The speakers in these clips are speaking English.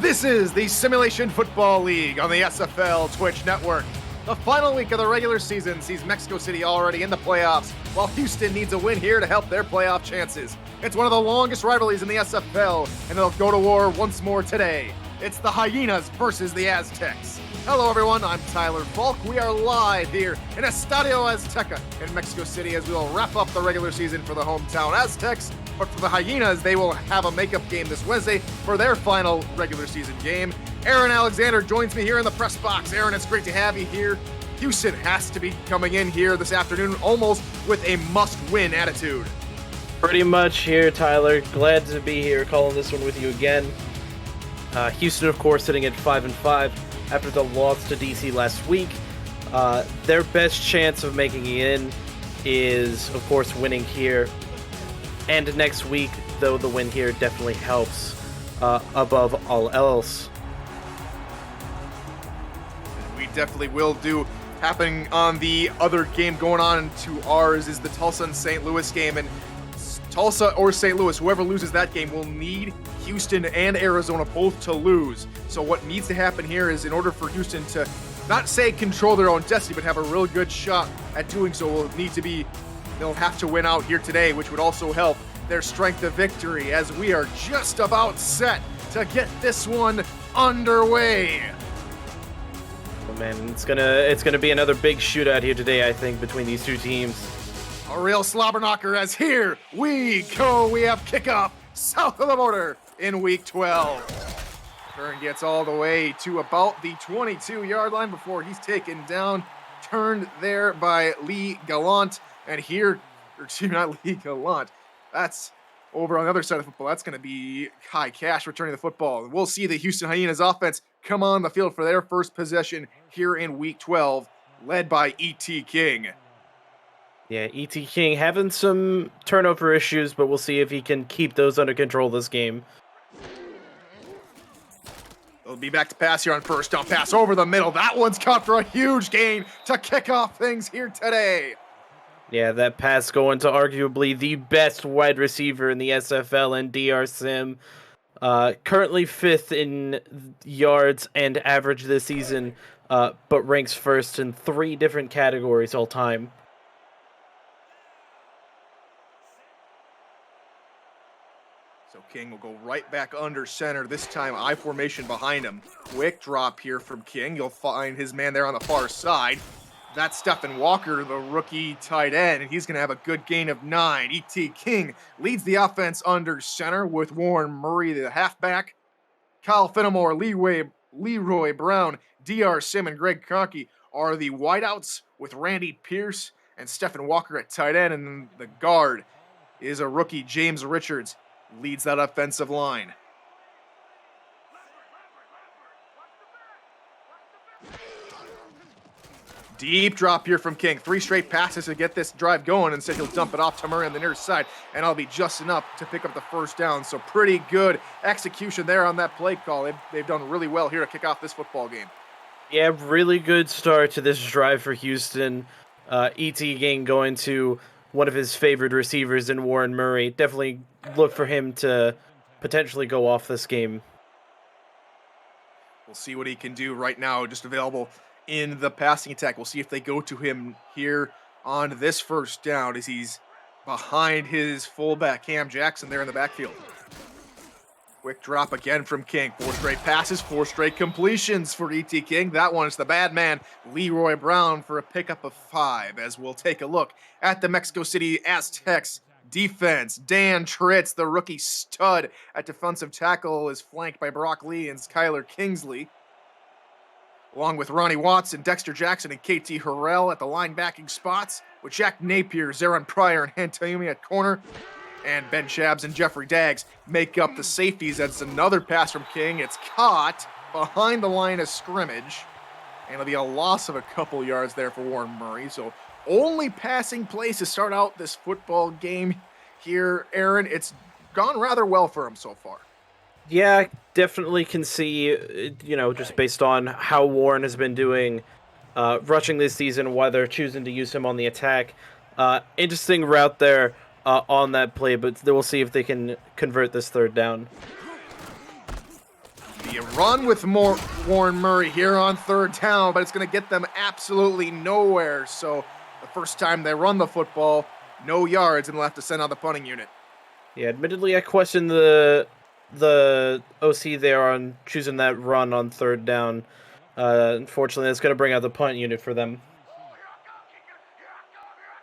This is the Simulation Football League on the SFL Twitch network. The final week of the regular season sees Mexico City already in the playoffs, while Houston needs a win here to help their playoff chances. It's one of the longest rivalries in the SFL, and they'll go to war once more today. It's the Hyenas versus the Aztecs. Hello everyone, I'm Tyler Falk. We are live here in Estadio Azteca in Mexico City as we will wrap up the regular season for the hometown Aztecs. But for the Hyenas, they will have a makeup game this Wednesday for their final regular season game. Aaron Alexander joins me here in the press box. Aaron, it's great to have you here. Houston has to be coming in here this afternoon almost with a must-win attitude. Pretty much here, Tyler. Glad to be here calling this one with you again. Houston, of course, sitting at 5-5 after the loss to DC last week. Their best chance of making it in is, of course, winning here. And next week, though, the win here definitely helps above all else. We definitely will do. Happening on the other game going on to ours is the Tulsa and St. Louis game. And Tulsa or St. Louis, whoever loses that game, will need Houston and Arizona both to lose. So what needs to happen here is in order for Houston to not say control their own destiny, but have a real good shot at doing so, they'll have to win out here today, which would also help their strength of victory as we are just about set to get this one underway. Oh man, it's gonna be another big shootout here today, I think, between these two teams. A real slobber knocker as here we go. We have kickoff south of the border in week 12. Turn gets all the way to about the 22-yard line before he's taken down. Turned there by Lee Gallant. And here, not Lee Gallant, that's over on the other side of the football. That's going to be High Cash returning the football. We'll see the Houston Hyenas offense come on the field for their first possession here in week 12, led by E.T. King. Yeah, E.T. King having some turnover issues, but we'll see if he can keep those under control this game. They'll be back to pass here on first down. Pass over the middle. That one's caught for a huge gain to kick off things here today. Yeah, that pass going to arguably the best wide receiver in the SFL and DR Sim. Currently 5th in yards and average this season, but ranks first in 3 different categories all time. So King will go right back under center, this time I formation behind him. Quick drop here from King. You'll find his man there on the far side. That's Stephen Walker, the rookie tight end, and he's going to have a good gain of 9. E.T. King leads the offense under center with Warren Murray, the halfback. Kyle Fenimore, Leroy Brown, DR Sim, and Greg Conkey are the wideouts with Randy Pierce and Stephen Walker at tight end, and the guard is a rookie, James Richards, leads that offensive line. Deep drop here from King. 3 straight passes to get this drive going. Instead, he'll dump it off to Murray on the near side, and I'll be just enough to pick up the first down. So pretty good execution there on that play call. They've done really well here to kick off this football game. Yeah, really good start to this drive for Houston. E.T. King going to one of his favorite receivers in Warren Murray. Definitely look for him to potentially go off this game. We'll see what he can do right now, just available in the passing attack. We'll see if they go to him here on this first down as he's behind his fullback, Cam Jackson, there in the backfield. Quick drop again from King. 4 straight passes, 4 straight completions for E.T. King. That one is the bad man, Leroy Brown, for a pickup of 5, as we'll take a look at the Mexico City Aztecs defense. Dan Tritz, the rookie stud at defensive tackle, is flanked by Brock Lee and Skylar Kingsley, along with Ronnie Watson, Dexter Jackson, and KT Harrell at the linebacking spots, with Jack Napier, Zaron Pryor, and Hantayumi at corner. And Ben Shabs and Jeffrey Daggs make up the safeties. That's another pass from King. It's caught behind the line of scrimmage. And it'll be a loss of a couple yards there for Warren Murray. So only passing place to start out this football game here, Aaron. It's gone rather well for him so far. Yeah, definitely can see, just based on how Warren has been doing rushing this season, why they're choosing to use him on the attack. Interesting route there on that play, but we'll see if they can convert this third down. The run with Warren Murray here on third down, but it's going to get them absolutely nowhere. So the first time they run the football, no yards, and they'll have to send out the punting unit. Yeah, admittedly, I question the OC there on choosing that run on third down. Unfortunately, that's going to bring out the punt unit for them.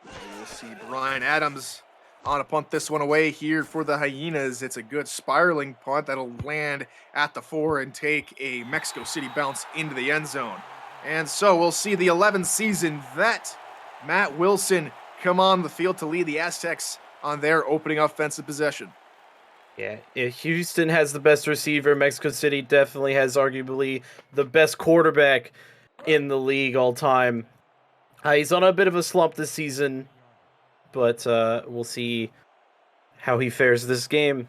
We'll see Brian Adams on to punt this one away here for the Hyenas. It's a good spiraling punt that'll land at the 4 and take a Mexico City bounce into the end zone. And so we'll see the 11th season vet, Matt Wilson, come on the field to lead the Aztecs on their opening offensive possession. Yeah, Houston has the best receiver. Mexico City definitely has arguably the best quarterback in the league all time. He's on a bit of a slump this season, but we'll see how he fares this game.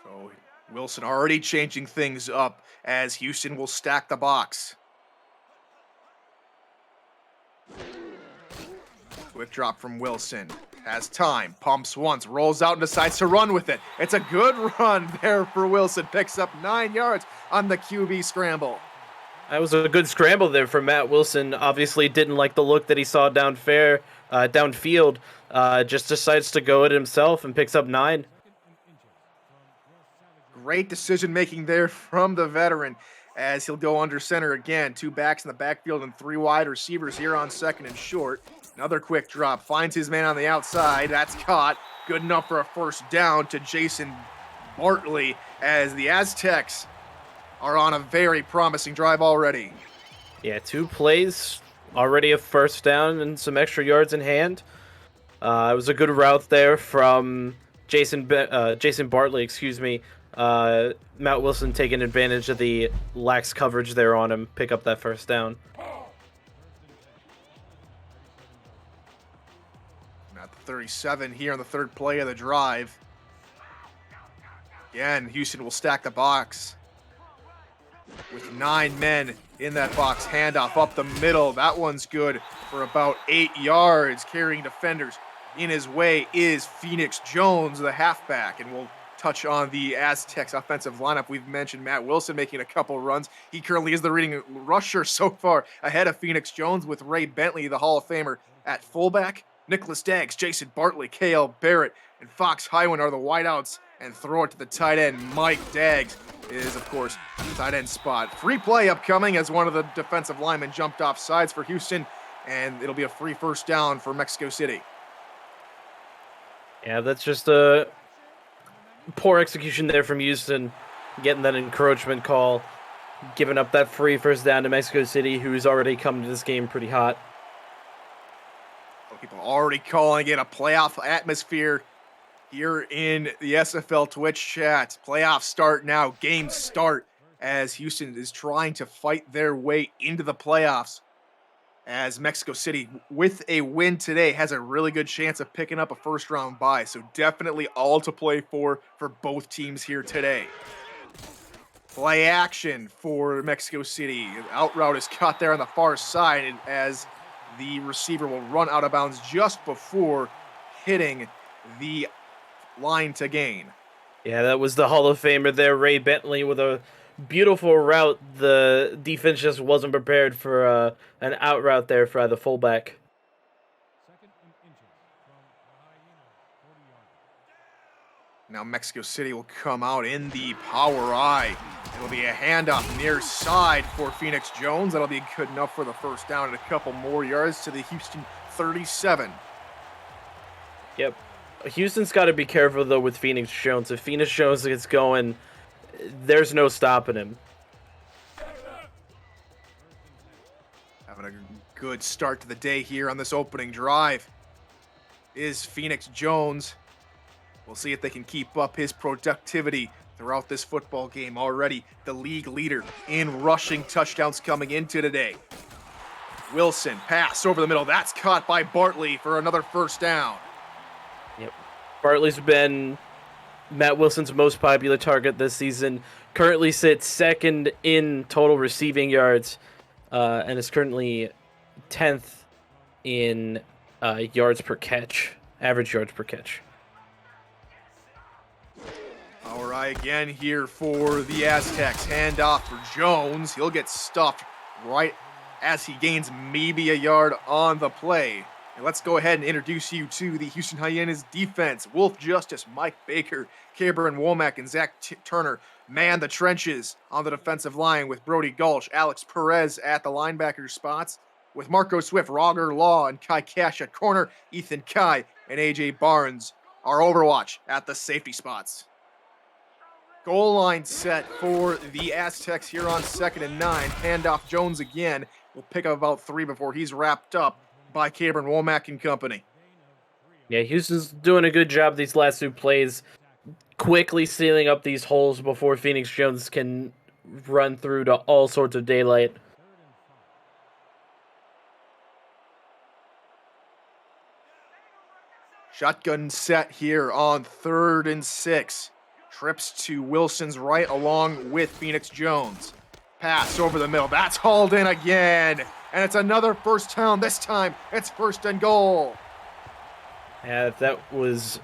So Wilson already changing things up as Houston will stack the box. Quick drop from Wilson. Has time, pumps once, rolls out and decides to run with it. It's a good run there for Wilson. Picks up 9 yards on the QB scramble. That was a good scramble there for Matt Wilson. Obviously didn't like the look that he saw downfield. Just decides to go it himself and picks up 9. Great decision making there from the veteran as he'll go under center again. 2 backs in the backfield and 3 wide receivers here on second and short. Another quick drop, finds his man on the outside. That's caught. Good enough for a first down to Jason Bartley as the Aztecs are on a very promising drive already. Yeah, 2 plays, already a first down and some extra yards in hand. It was a good route there from Jason Bartley, Matt Wilson taking advantage of the lax coverage there on him, pick up that first down. At the 37 here on the third play of the drive. Again, Houston will stack the box with 9 men in that box. Handoff up the middle. That one's good for about 8 yards. Carrying defenders in his way is Phoenix Jones, the halfback, and we'll touch on the Aztecs offensive lineup. We've mentioned Matt Wilson making a couple runs. He currently is the leading rusher so far, ahead of Phoenix Jones, with Ray Bentley, the Hall of Famer, at fullback. Nicholas Daggs, Jason Bartley, K.L. Barrett, and Fox Highwind are the wideouts, and throw it to the tight end. Mike Daggs is, of course, the tight end spot. Free play upcoming as one of the defensive linemen jumped off sides for Houston, and it'll be a free first down for Mexico City. Yeah, that's just a poor execution there from Houston, getting that encroachment call, giving up that free first down to Mexico City, who's already come to this game pretty hot. People already calling it a playoff atmosphere here in the SFL Twitch chat. Playoffs start now, games start as Houston is trying to fight their way into the playoffs. As Mexico City, with a win today, has a really good chance of picking up a first-round bye. So definitely all to play for both teams here today. Play action for Mexico City. Out route is caught there on the far side as the receiver will run out of bounds just before hitting the line to gain. Yeah, that was the Hall of Famer there, Ray Bentley, with a beautiful route. The defense just wasn't prepared for an out route there for the fullback. Now Mexico City will come out in the power eye. It'll be a handoff near side for Phoenix Jones. That'll be good enough for the first down and a couple more yards to the Houston 37. Yep. Houston's got to be careful, though, with Phoenix Jones. If Phoenix Jones gets going, there's no stopping him. Having a good start to the day here on this opening drive is Phoenix Jones. We'll see if they can keep up his productivity throughout this football game. Already the league leader in rushing touchdowns coming into today. Wilson, pass over the middle. That's caught by Bartley for another first down. Yep. Bartley's been Matt Wilson's most popular target this season. Currently sits second in total receiving yards, and is currently 10th in yards per catch, average yards per catch. All right, again here for the Aztecs. Handoff for Jones. He'll get stuffed right as he gains maybe a yard on the play. And let's go ahead and introduce you to the Houston Hyenas defense. Wolf Justice, Mike Baker, Cameron Womack, and Zach Turner man the trenches on the defensive line with Brody Gulch, Alex Perez at the linebacker spots, with Marco Swift, Roger Law, and Kai Cash at corner, Ethan Kai, and AJ Barnes are Overwatch at the safety spots. Goal line set for the Aztecs here on 2nd and 9. Handoff Jones again. We'll pick up about 3 before he's wrapped up by Cameron Womack and company. Yeah, Houston's doing a good job these last 2 plays, quickly sealing up these holes before Phoenix Jones can run through to all sorts of daylight. Shotgun set here on 3rd and 6. Trips to Wilson's right along with Phoenix Jones. Pass over the middle. That's hauled in again. And it's another first down. This time, it's 1st and goal. Yeah, that was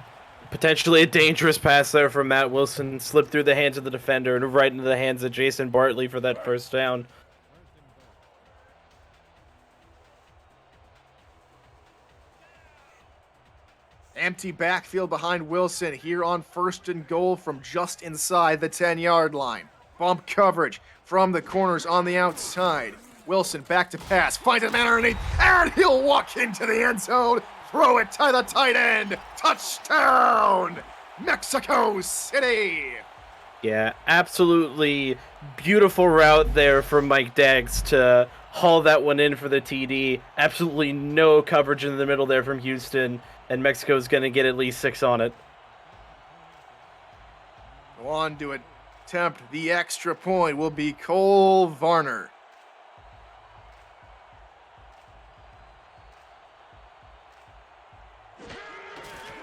potentially a dangerous pass there from Matt Wilson. Slipped through the hands of the defender and right into the hands of Jason Bartley for that first down. Empty backfield behind Wilson here on 1st and goal from just inside the 10-yard line. Bump coverage from the corners on the outside. Wilson back to pass, finds a man underneath, and he'll walk into the end zone. Throw it to the tight end. Touchdown, Mexico City. Yeah, absolutely beautiful route there from Mike Daggs to haul that one in for the TD. Absolutely no coverage in the middle there from Houston, and Mexico's going to get at least 6 on it. Go on to attempt the extra point will be Cole Varner.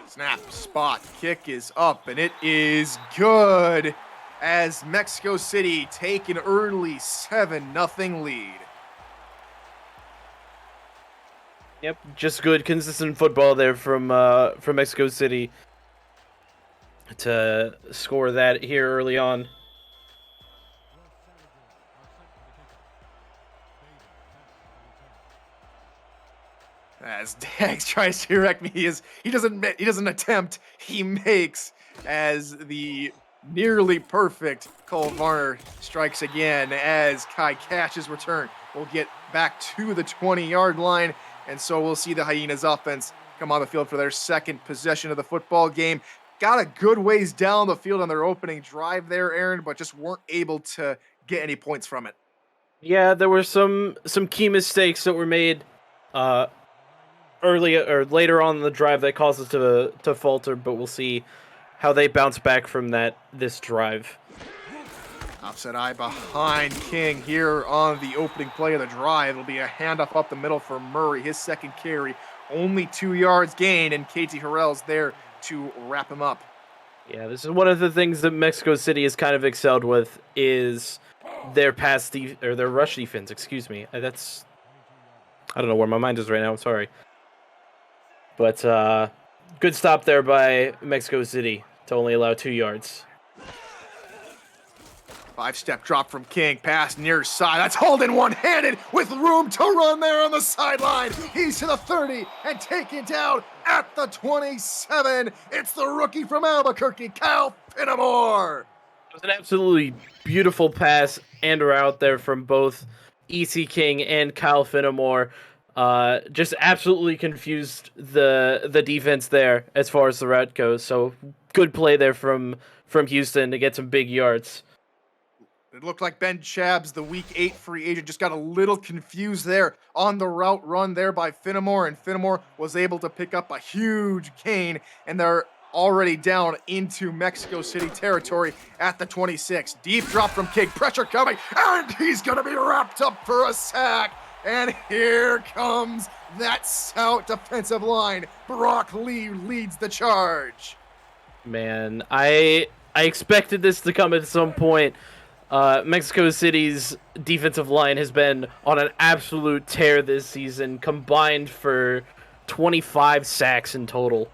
Snap, spot, kick is up, and it is good as Mexico City take an early 7-0 lead. Yep, just good, consistent football there from Mexico City to score that here early on. As Dax tries to direct me, he doesn't attempt, he makes, as the nearly perfect Cole Varner strikes again as Kai Cash's return will get back to the 20-yard line, and so we'll see the Hyenas offense come on the field for their 2nd possession of the football game. Got a good ways down the field on their opening drive there, Aaron, but just weren't able to get any points from it. Yeah, there were some key mistakes that were made early or later on in the drive that caused us to falter, but we'll see how they bounce back from this drive. Offset eye behind King here on the opening play of the drive. It'll be a handoff up the middle for Murray, his 2nd carry. Only 2 yards gained, and Katie Harrell's there to wrap him up. Yeah, this is one of the things that Mexico City has kind of excelled with is their their rush defense. Excuse me. I don't know where my mind is right now. I'm sorry. But good stop there by Mexico City to only allow 2 yards. 5-step drop from King, pass near side. That's Holden one-handed with room to run there on the sideline. He's to the 30 and taken down at the 27. It's the rookie from Albuquerque, Kyle Finnemore. It was an absolutely beautiful pass and route there from both E.C. King and Kyle Finnemore. Just absolutely confused the defense there as far as the route goes. So good play there from Houston to get some big yards. It looked like Ben Chabbs, the Week 8 free agent, just got a little confused there on the route run there by Finnemore, and Finnemore was able to pick up a huge gain, and they're already down into Mexico City territory at the 26. Deep drop from King, pressure coming, and he's going to be wrapped up for a sack. And here comes that stout defensive line. Brock Lee leads the charge. Man, I expected this to come at some point. Mexico City's defensive line has been on an absolute tear this season, combined for 25 sacks in total.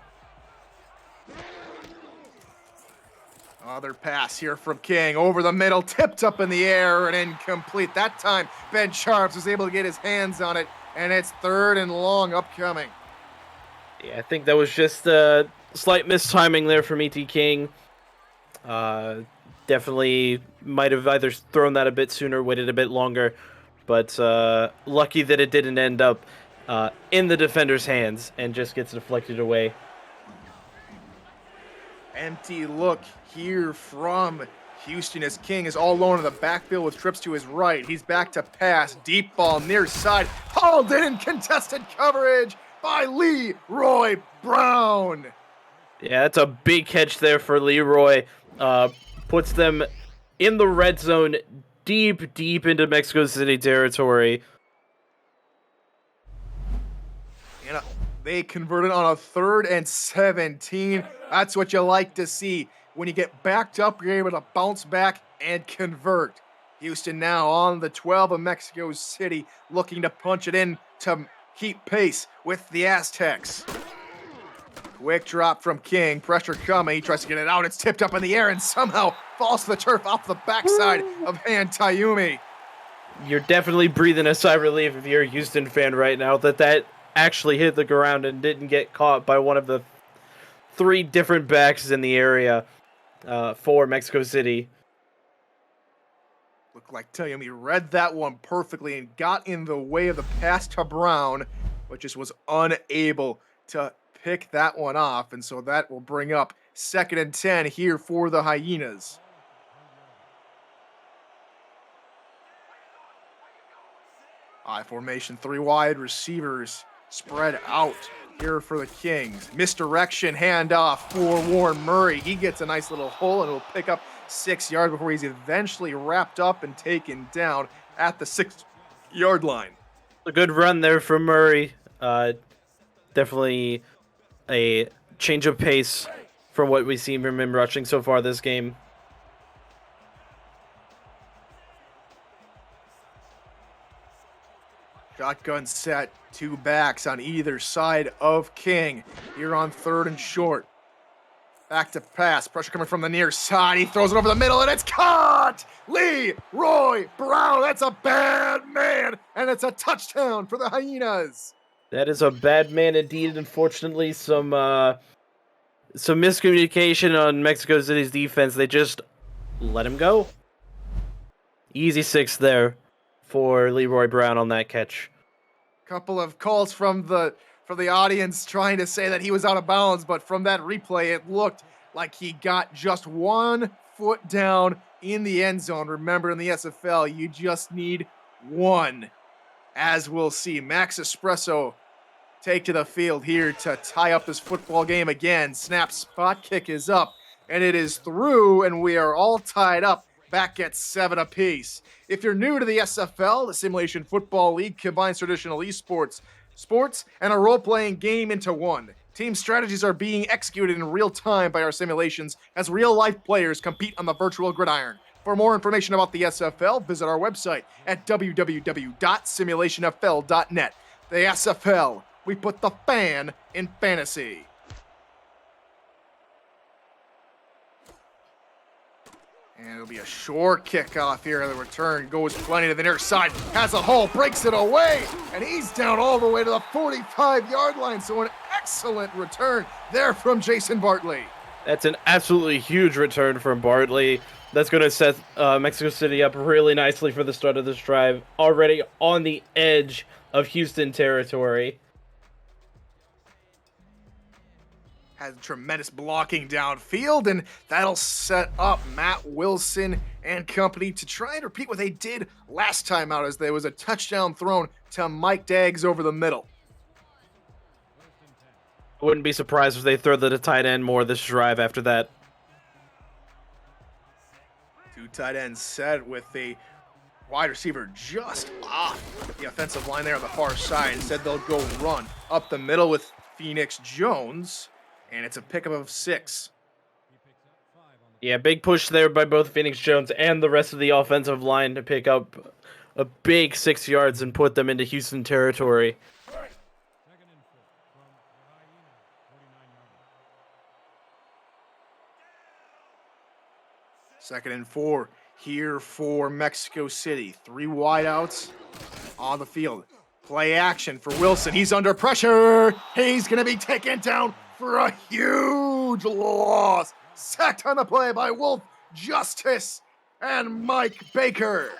Another pass here from King over the middle, tipped up in the air and incomplete. That time, Ben Sharps was able to get his hands on it, and it's 3rd and long upcoming. Yeah, I think that was just a slight mistiming there from ET King. Definitely might have either thrown that a bit sooner, waited a bit longer, but lucky that it didn't end up in the defender's hands and just gets deflected away. Empty look here from Houston as King is all alone in the backfield with trips to his right. He's back to pass. Deep ball near side. Hauled in contested coverage by Leroy Brown. Yeah, that's a big catch there for Leroy. Puts them in the red zone deep, deep into Mexico City territory. And they converted on a 3rd and 17. That's what you like to see. When you get backed up, you're able to bounce back and convert. Houston now on the 12 of Mexico City, looking to punch it in to keep pace with the Aztecs. Quick drop from King, pressure coming, he tries to get it out, it's tipped up in the air and somehow falls to the turf off the backside of Han Tayumi. You're definitely breathing a sigh of relief if you're a Houston fan right now that actually hit the ground and didn't get caught by one of the 3 different backs in the area for Mexico City. Looked like Tayumi read that one perfectly and got in the way of the pass to Brown, but just was unable to pick that one off. And so that will bring up 2nd and 10 here for the Hyenas. I formation, 3 wide receivers spread out here for the Kings. Misdirection handoff for Warren Murray. He gets a nice little hole and will pick up 6 yards before he's eventually wrapped up and taken down at the 6-yard line. A good run there from Murray. Definitely a change of pace from what we've seen from him rushing so far this game. Shotgun set, 2 backs on either side of King. Here on 3rd and short. Back to pass, pressure coming from the near side. He throws it over the middle and it's caught! Leroy Brown, that's a bad man, and it's a touchdown for the Hyenas. That is a bad man indeed. Unfortunately, some miscommunication on Mexico City's defense. They just let him go. Easy 6 there for Leroy Brown on that catch. Couple of calls from the audience trying to say that he was out of bounds, but from that replay, it looked like he got just 1 foot down in the end zone. Remember, in the SFL, you just need 1. As we'll see, Max Espresso take to the field here to tie up this football game again. Snap, spot kick is up, and it is through, and we are all tied up back at 7 apiece. If you're new to the SFL, the Simulation Football League combines traditional esports, sports, and a role-playing game into one. Team strategies are being executed in real time by our simulations as real-life players compete on the virtual gridiron. For more information about the SFL, visit our website at www.simulationfl.net. The SFL, we put the fan in fantasy. And it'll be a short kickoff here. The return goes plenty to the near side. Has a hole, breaks it away, and he's down all the way to the 45-yard line. So an excellent return there from Jason Bartley. That's an absolutely huge return from Bartley. That's going to set Mexico City up really nicely for the start of this drive. Already on the edge of Houston territory. Has tremendous blocking downfield, and that'll set up Matt Wilson and company to try and repeat what they did last time out, as there was a touchdown thrown to Mike Daggs over the middle. I wouldn't be surprised if they throw the tight end more this drive after that. 2 tight ends set with the wide receiver just off the offensive line there on the far side. Instead, they'll go run up the middle with Phoenix Jones. And it's a pickup of 6. Yeah, big push there by both Phoenix Jones and the rest of the offensive line to pick up a big 6 yards and put them into Houston territory. Second and 4 here for Mexico City. 3 wideouts on the field. Play action for Wilson. He's under pressure. He's going to be taken down for a huge loss. Sacked on the play by Wolf Justice and Mike Baker.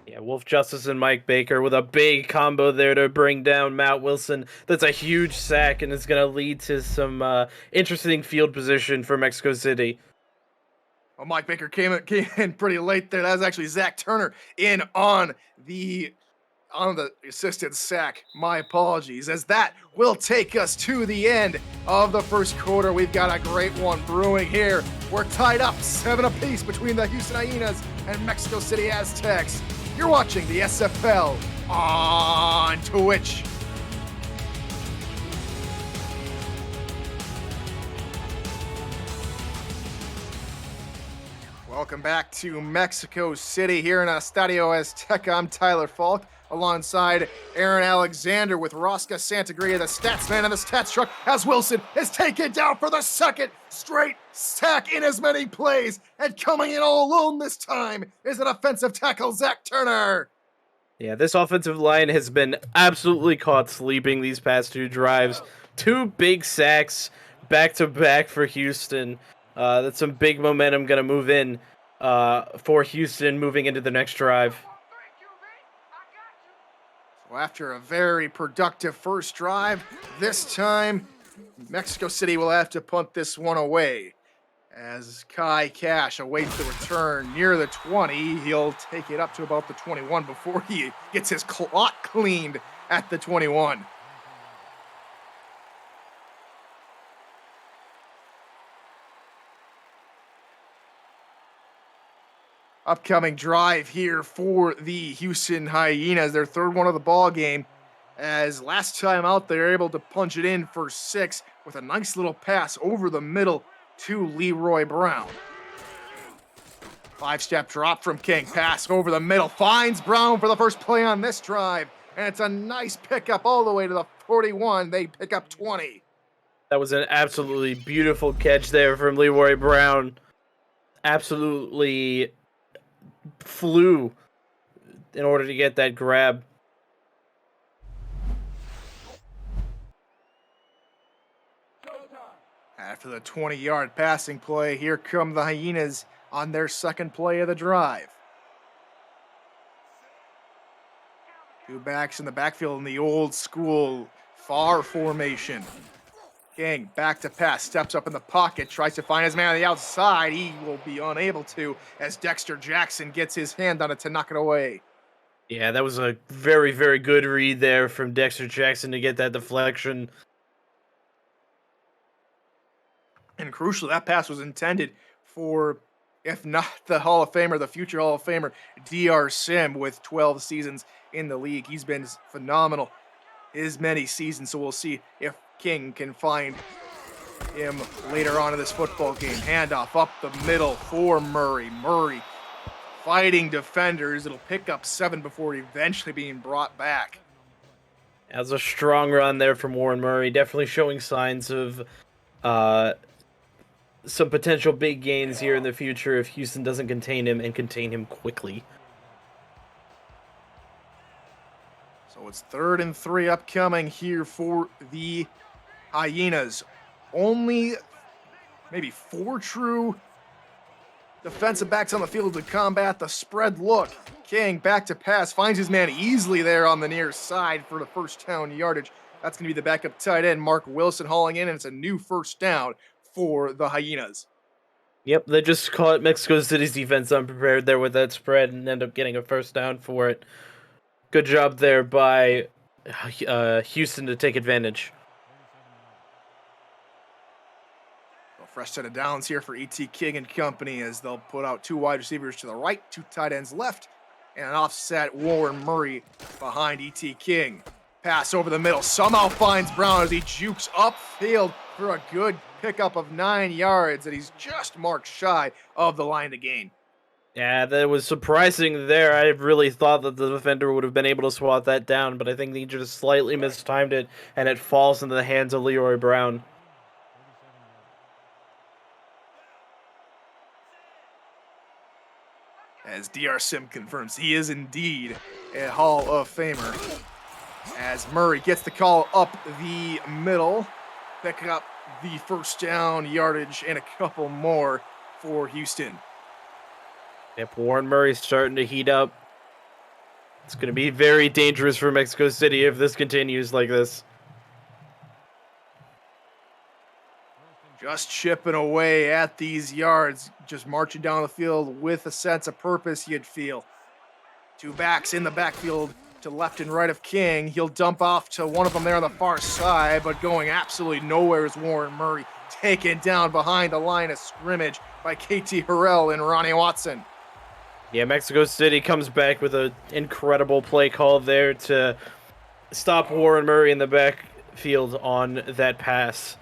Yeah, Wolf Justice and Mike Baker with a big combo there to bring down Matt Wilson. That's a huge sack, and it's going to lead to some interesting field position for Mexico City. Well, Mike Baker came in pretty late there. That was actually Zach Turner in on the assisted sack. My apologies, as that will take us to the end of the first quarter. We've got a great one brewing here. We're tied up 7 apiece between the Houston Hyenas and Mexico City Aztecs. You're watching the SFL on Twitch. Welcome back to Mexico City here in Estadio Azteca. I'm Tyler Falk alongside Aaron Alexander with Rosca Santagria, the stats man and the stats truck, as Wilson is taken down for the second straight sack in as many plays. And coming in all alone this time is an offensive tackle, Zach Turner. Yeah, this offensive line has been absolutely caught sleeping these past 2 drives. 2 big sacks back-to-back for Houston. That's some big momentum going to move in for Houston moving into the next drive. So after a very productive first drive, this time Mexico City will have to punt this one away. As Kai Cash awaits the return near the 20, he'll take it up to about the 21 before he gets his clock cleaned at the 21. Upcoming drive here for the Houston Hyenas, their third one of the ball game. As last time out, they're able to punch it in for 6 with a nice little pass over the middle to Leroy Brown. 5-step drop from King, pass over the middle, finds Brown for the first play on this drive, and it's a nice pickup all the way to the 41. They pick up 20. That was an absolutely beautiful catch there from Leroy Brown. Absolutely flew in order to get that grab. After the 20-yard passing play, here come the Hyenas on their second play of the drive. 2 backs in the backfield in the old school FAR formation. King back to pass, steps up in the pocket, tries to find his man on the outside. He will be unable to as Dexter Jackson gets his hand on it to knock it away. Yeah, that was a very, very good read there from Dexter Jackson to get that deflection. And crucially, that pass was intended for, if not the Hall of Famer, the future Hall of Famer, DR Sim, with 12 seasons in the league. He's been phenomenal his many seasons, so we'll see if King can find him later on in this football game. Handoff up the middle for Murray. Murray fighting defenders. It'll pick up 7 before eventually being brought back. That was a strong run there from Warren Murray. Definitely showing signs of some potential big gains here in the future if Houston doesn't contain him and contain him quickly. So it's 3rd and 3 upcoming here for the Hyenas. Only maybe 4 true defensive backs on the field to combat the spread look. King back to pass, finds his man easily there on the near side for the first down yardage. That's going to be the backup tight end, Mark Wilson, hauling in, and it's a new first down for the Hyenas. Yep, they just caught Mexico City's defense unprepared there with that spread and end up getting a first down for it. Good job there by Houston to take advantage. A fresh set of downs here for E.T. King and company as they'll put out 2 wide receivers to the right, 2 tight ends left, and an offset Warren Murray behind E.T. King. Pass over the middle, somehow finds Brown as he jukes upfield for a good pickup of 9 yards, and he's just marked shy of the line to gain. Yeah, that was surprising there. I really thought that the defender would have been able to swat that down, but I think he just slightly mistimed it, and it falls into the hands of Leroy Brown. as DR Sim confirms he is indeed a Hall of Famer. As Murray gets the call up the middle, picking up the first down yardage and a couple more for Houston. Yep, Warren Murray's starting to heat up. It's going to be very dangerous for Mexico City if this continues like this. Just chipping away at these yards, just marching down the field with a sense of purpose, you'd feel. Two backs in the backfield to left and right of King. He'll dump off to one of them there on the far side, but going absolutely nowhere is Warren Murray, taken down behind the line of scrimmage by KT Harrell and Ronnie Watson. Yeah, Mexico City comes back with an incredible play call there to stop Warren Murray in the backfield on that pass.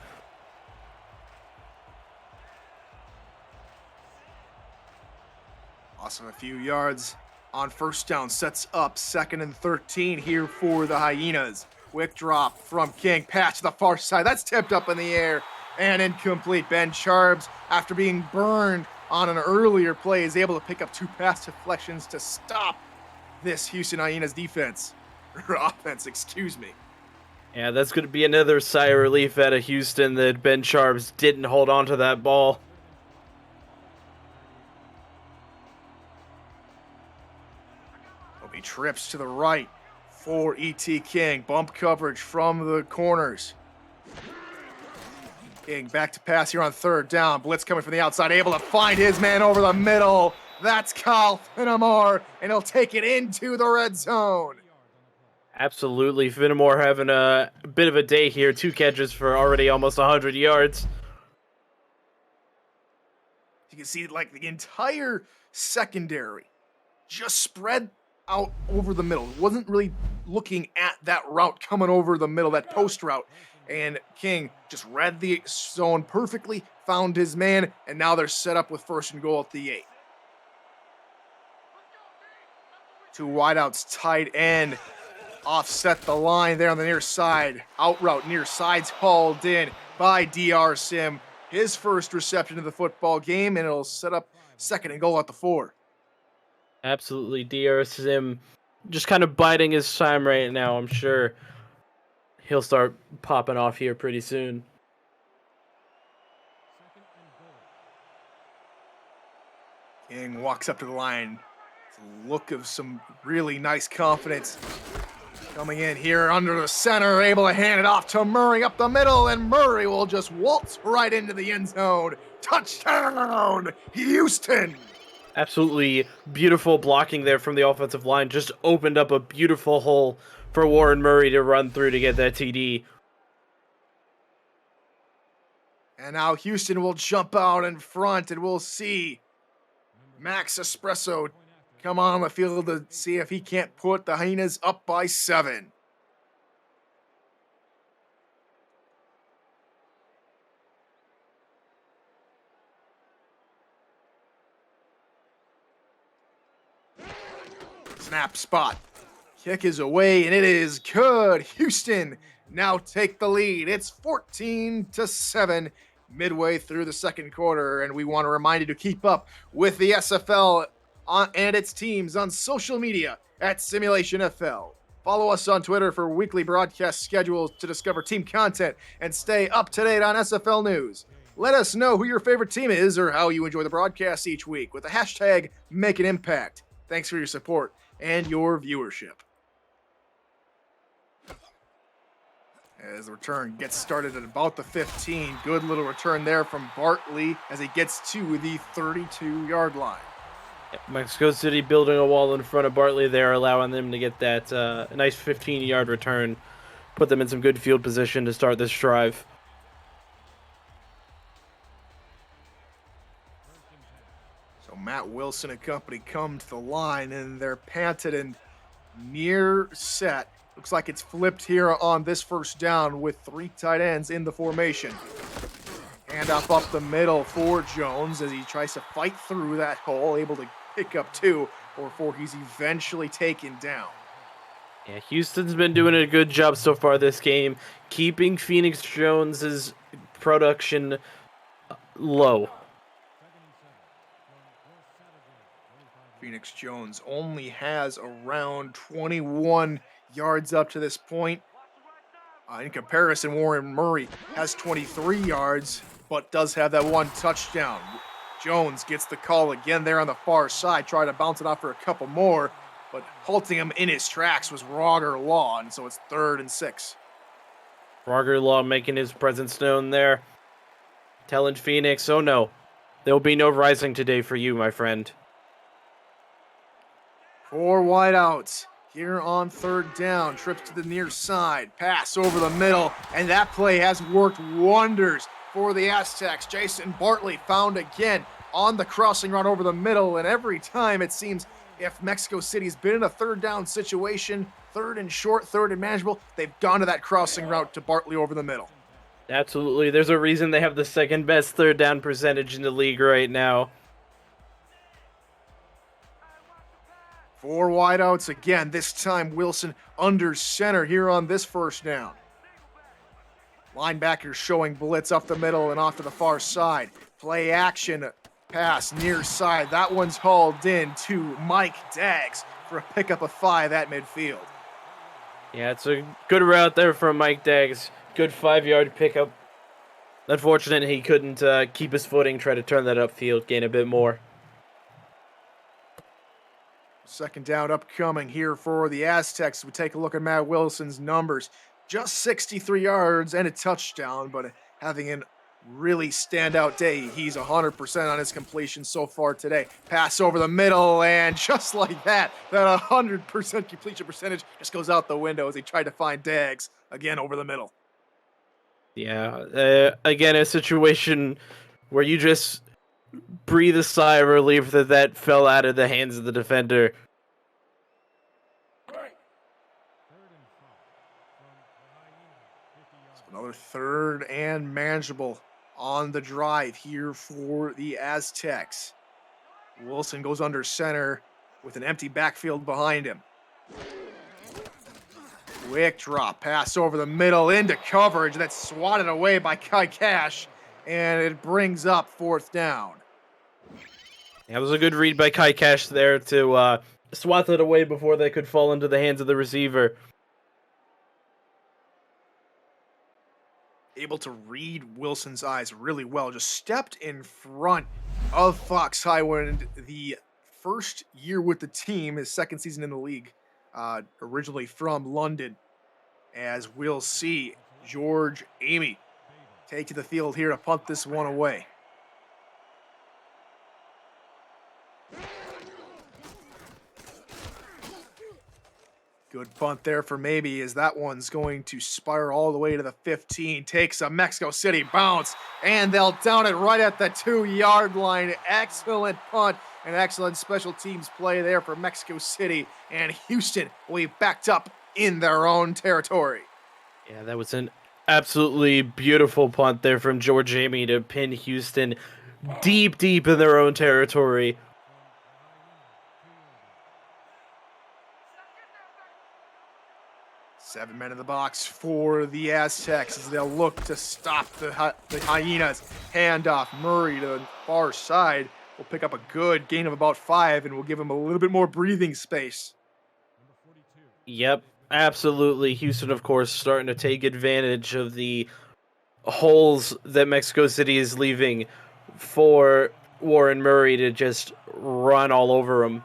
Awesome, a few yards on first down, sets up 2nd and 13 here for the Hyenas. Quick drop from King, pass to the far side, that's tipped up in the air and incomplete. Ben Charbs, after being burned on an earlier play, is able to pick up 2 pass deflections to stop this Houston Hyenas defense, or offense, excuse me. Yeah, that's going to be another sigh of relief out of Houston that Ben Charbs didn't hold on to that ball. He trips to the right for E.T. King. Bump coverage from the corners. King back to pass here on 3rd down. Blitz coming from the outside, able to find his man over the middle. That's Kyle Finnemore, and he'll take it into the red zone. Absolutely. Finnemore having a bit of a day here. 2 catches for already almost 100 yards. You can see like the entire secondary just spread out over the middle. Wasn't really looking at that route coming over the middle, that post route. And King just read the zone perfectly, found his man, and now they're set up with 1st and goal at the 8. 2 wideouts, tight end, offset the line there on the near side. Out route, near side's hauled in by DR Sim. His first reception of the football game, and it'll set up 2nd and goal at the 4. Absolutely. DR Sim just kind of biding his time right now. I'm sure he'll start popping off here pretty soon. King walks up to the line. It's a look of some really nice confidence. Coming in here under the center, able to hand it off to Murray up the middle, and Murray will just waltz right into the end zone. Touchdown, Houston! Absolutely beautiful blocking there from the offensive line. Just opened up a beautiful hole for Warren Murray to run through to get that TD. And now Houston will jump out in front, and we'll see Max Espresso come on the field to see if he can't put the Hyenas up by 7. Snap spot. Kick is away, and it is good. Houston now take the lead. It's 14-7 midway through the 2nd quarter, and we want to remind you to keep up with the SFL and its teams on social media at Simulationfl. Follow us on Twitter for weekly broadcast schedules to discover team content and stay up to date on SFL news. Let us know who your favorite team is or how you enjoy the broadcasts each week with the hashtag #MakeAnImpact. Thanks for your support and your viewership. As the return gets started at about the 15. Good little return there from Bartley as he gets to the 32-yard line. Mexico City building a wall in front of Bartley there, allowing them to get that nice 15-yard return. Put them in some good field position to start this drive. So Matt Wilson and company come to the line, and they're panted and near set. Looks like it's flipped here on this 1st down with 3 tight ends in the formation. Handoff up the middle for Jones as he tries to fight through that hole, able to pick up 2 before he's eventually taken down. Yeah, Houston's been doing a good job so far this game, keeping Phoenix Jones's production low. Phoenix Jones only has around 21 yards up to this point. In comparison, Warren Murray has 23 yards, but does have that one touchdown. Jones gets the call again there on the far side, try to bounce it off for a couple more, but halting him in his tracks was Roger Law, and so it's 3rd and 6. Roger Law making his presence known there. Telling Phoenix, oh no, there will be no rising today for you, my friend. 4 wideouts here on 3rd down. Trips to the near side, pass over the middle, and that play has worked wonders for the Aztecs. Jason Bartley found again on the crossing route over the middle, and every time it seems if Mexico City's been in a 3rd down situation, 3rd and short, 3rd and manageable, they've gone to that crossing route to Bartley over the middle. Absolutely. There's a reason they have the 2nd best 3rd down percentage in the league right now. 4 wideouts again, this time Wilson under center here on this 1st down. Linebackers showing blitz up the middle and off to the far side. Play action, pass near side. That one's hauled in to Mike Daggs for a pickup of 5 at midfield. Yeah, it's a good route there from Mike Daggs. Good 5-yard pickup. Unfortunate he couldn't keep his footing, try to turn that upfield, gain a bit more. 2nd down upcoming here for the Aztecs. We take a look at Matt Wilson's numbers. Just 63 yards and a touchdown, but having a really standout day. He's 100% on his completion so far today. Pass over the middle, and just like that 100% completion percentage just goes out the window as he tried to find Daggs again over the middle. Yeah, again, a situation where you just breathe a sigh of relief that fell out of the hands of the defender. So another 3rd and manageable on the drive here for the Aztecs. Wilson goes under center with an empty backfield behind him. Quick drop, pass over the middle into coverage that's swatted away by Kai Cash, and it brings up 4th down. That was a good read by Kai Cash there to swat it away before they could fall into the hands of the receiver. Able to read Wilson's eyes really well. Just stepped in front of Fox Highwind the 1st year with the team, his 2nd season in the league, originally from London. As we'll see George Amy take to the field here to punt this one away. Good punt there for maybe, as that one's going to spiral all the way to the 15. Takes a Mexico City bounce, and they'll down it right at the 2-yard line. Excellent punt and excellent special teams play there for Mexico City. And Houston will be backed up in their own territory. Yeah, that was an absolutely beautiful punt there from George Amy to pin Houston deep in their own territory. Seven men in the box for the Aztecs as they'll look to stop the Hyenas. Handoff, Murray to the far side. Will pick up a good gain of about 5 and will give him a little bit more breathing space. Yep, absolutely. Houston, of course, starting to take advantage of the holes that Mexico City is leaving for Warren Murray to just run all over him.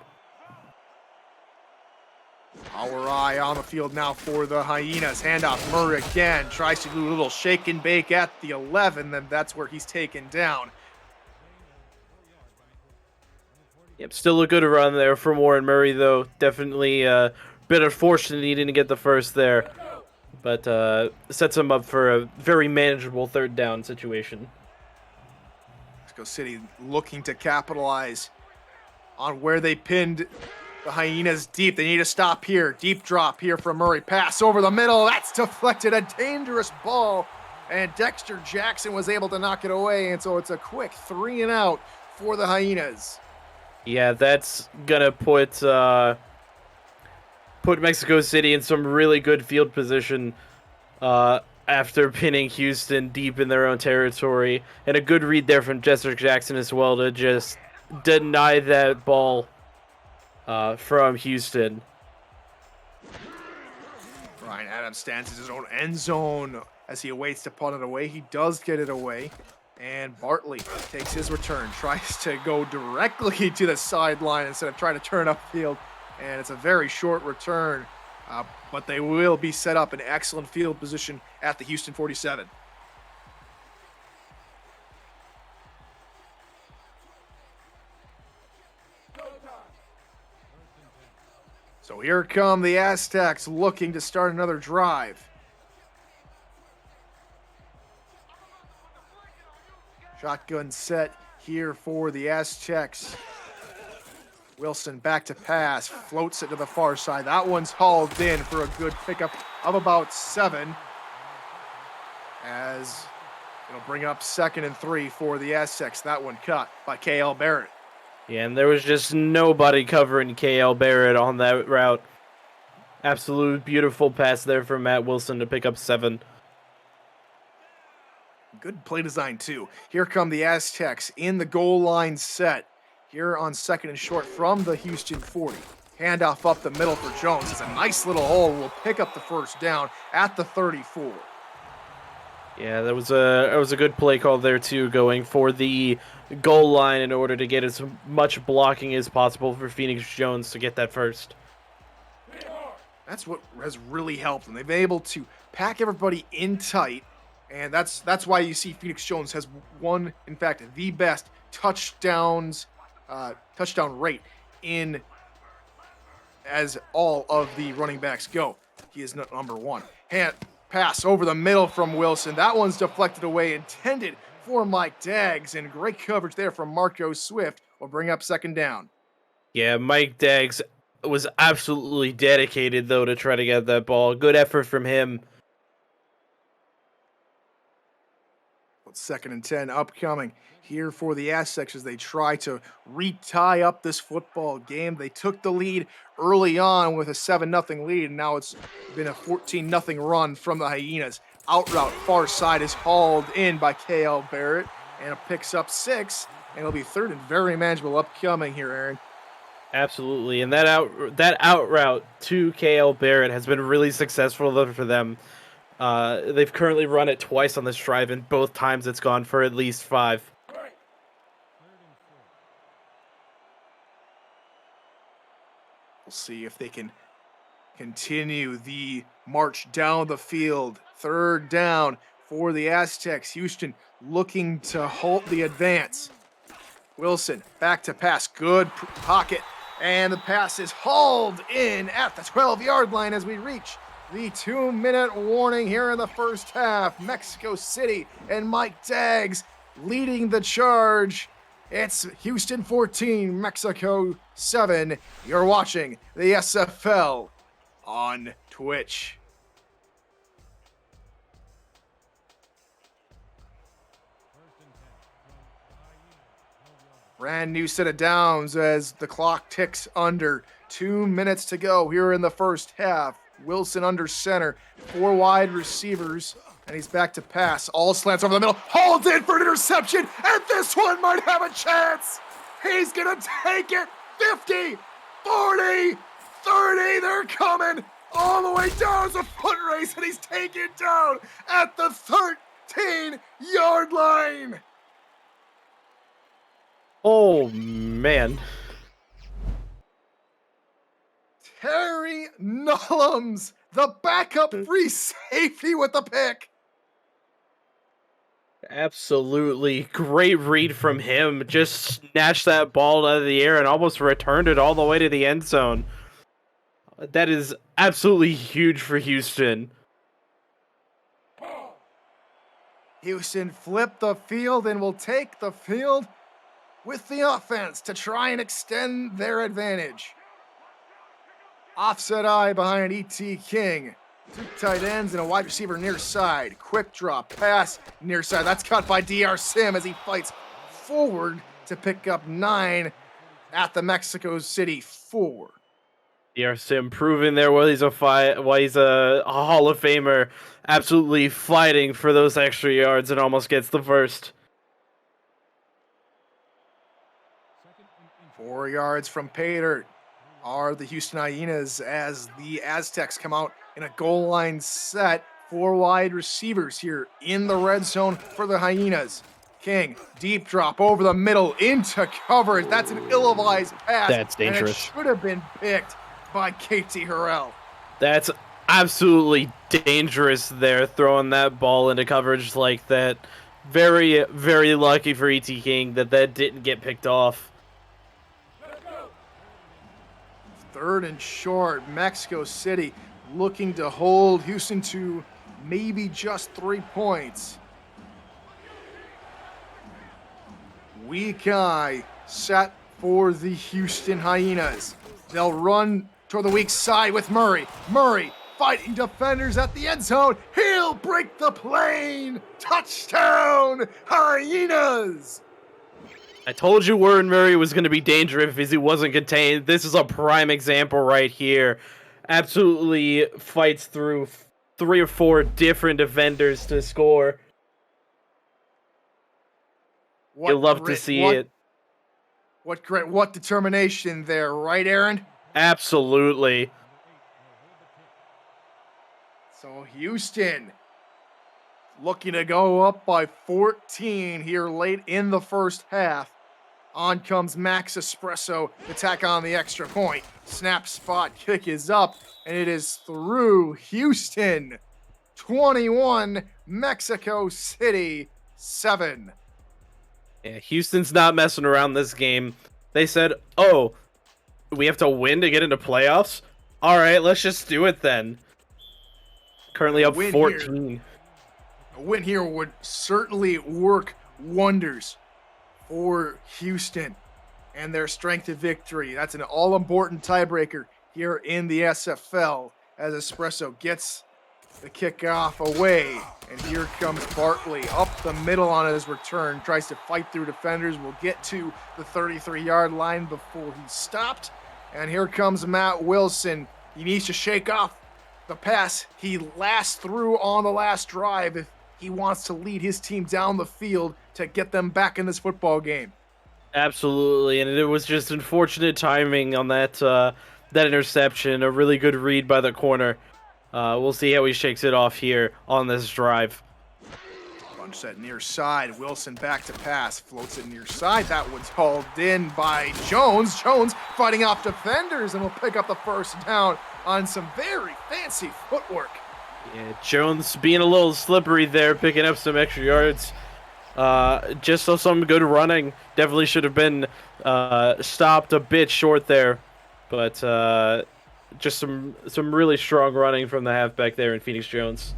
Our eye on the field now for the Hyenas. Handoff, Murray again. Tries to do a little shake and bake at the 11, then that's where he's taken down. Yep, still a good run there from Warren Murray, though. Definitely a bit unfortunate he didn't get the first there. But sets him up for a very manageable 3rd down situation. Mexico City looking to capitalize on where they pinned the Hyenas deep. They need to stop here. Deep drop here from Murray. Pass over the middle. That's deflected. A dangerous ball. And Dexter Jackson was able to knock it away. And so it's a quick 3 and out for the Hyenas. Yeah, that's gonna put Mexico City in some really good field position after pinning Houston deep in their own territory. And a good read there from Dexter Jackson as well to just deny that ball. from Houston. Ryan Adams stands in his own end zone as he awaits to punt it away. He does get it away. And Bartley takes his return, tries to go directly to the sideline instead of trying to turn upfield. And it's a very short return, but they will be set up in excellent field position at the Houston 47. So here come the Aztecs looking to start another drive. Shotgun set here for the Aztecs. Wilson back to pass, floats it to the far side. That one's hauled in for a good pickup of about 7. As it'll bring up 2nd and 3 for the Aztecs. That one cut by KL Barrett. Yeah, and there was just nobody covering KL Barrett on that route. Absolute beautiful pass there from Matt Wilson to pick up 7. Good play design, too. Here come the Aztecs in the goal line set. Here on 2nd and short from the Houston 40. Handoff up the middle for Jones. It's a nice little hole. Will pick up the first down at the 34. Yeah, that was a good play call there too, going for the goal line in order to get as much blocking as possible for Phoenix Jones to get that first. That's what has really helped them. They've been able to pack everybody in tight, and that's why you see Phoenix Jones has won, in fact, the best touchdown rate in as all of the running backs go. He is number 1. Pass over the middle from Wilson. That one's deflected away, intended for Mike Daggs, and great coverage there from Marco Swift will bring up 2nd down. Yeah, Mike Daggs was absolutely dedicated, though, to try to get that ball. Good effort from him. 2nd and 10 upcoming here for the Aztecs as they try to retie up this football game. They took the lead early on with a 7-0 lead, and now it's been a 14-0 run from the Hyenas. Out route, far side is hauled in by KL Barrett, and it picks up 6, and it'll be 3rd and very manageable upcoming here, Aaron. Absolutely, and that out route to KL Barrett has been really successful for them. They've currently run it twice on this drive, and both times it's gone for at least 5. We'll see if they can continue the march down the field. 3rd down for the Aztecs. Houston looking to halt the advance. Wilson back to pass. Good pocket. And the pass is hauled in at the 12-yard line as we reach the 2-minute warning here in the first half. Mexico City and Mike Daggs leading the charge. It's Houston 14, Mexico 7. You're watching the SFL on Twitch. Brand new set of downs as the clock ticks under. 2 minutes to go here in the first half. Wilson under center, 4 wide receivers, and he's back to pass. All slants over the middle, hauled in for an interception, and this one might have a chance. He's gonna take it. 50, 40, 30, they're coming all the way down. It's a foot race, and he's taken down at the 13-yard line. Oh, man. Terry Nullums, the backup free safety with the pick. Absolutely great read from him. Just snatched that ball out of the air and almost returned it all the way to the end zone. That is absolutely huge for Houston. Houston flipped the field and will take the field with the offense to try and extend their advantage. Offset eye behind E.T. King. 2 tight ends and a wide receiver near side. Quick drop pass near side. That's caught by DR Sim as he fights forward to pick up 9 at the Mexico City 4. DR Sim proving there why he's a Hall of Famer. Absolutely fighting for those extra yards and almost gets the first. 4 yards from Pater. are the Houston Hyenas as the Aztecs come out in a goal line set. 4 wide receivers here in the red zone for the Hyenas. King, deep drop over the middle into coverage. That's an ill-advised pass, That's and it dangerous. should have been picked by Katie Harrell. That's absolutely dangerous there, throwing that ball into coverage like that. Very, very lucky for E.T. King that didn't get picked off. 3rd and short, Mexico City looking to hold Houston to maybe just 3 points. Weak eye set for the Houston Hyenas. They'll run toward the weak side with Murray. Murray fighting defenders at the end zone. He'll break the plane. Touchdown, Hyenas! I told you Warren Murray was going to be dangerous if he wasn't contained. This is a prime example right here. Absolutely fights through 3 or 4 different defenders to score. You'll love to see it. What grit, what determination there, right, Aaron? Absolutely. So Houston looking to go up by 14 here late in the first half. On comes Max Espresso to tack on the extra point. Snap, spot, kick is up, and it is through. Houston 21, Mexico City 7. Yeah, Houston's not messing around this game. They said, oh, we have to win to get into playoffs? All right, let's just do it then. Currently up 14. A win here would certainly work wonders for Houston and their strength of victory. That's an all-important tiebreaker here in the SFL as Espresso gets the kickoff away. And here comes Bartley up the middle on his return, tries to fight through defenders, will get to the 33-yard line before he's stopped. And here comes Matt Wilson. He needs to shake off the pass he last threw on the last drive if he wants to lead his team down the field to get them back in this football game. Absolutely, and it was just unfortunate timing on that interception. A really good read by the corner. We'll see how he shakes it off here on this drive. Bunch set near side. Wilson back to pass. Floats it near side. That one's hauled in by Jones. Jones fighting off defenders and will pick up the first down on some very fancy footwork. Yeah, Jones being a little slippery there, picking up some extra yards. Just so some good running. Definitely should have been stopped a bit short there. But just some really strong running from the halfback there in Phoenix Jones.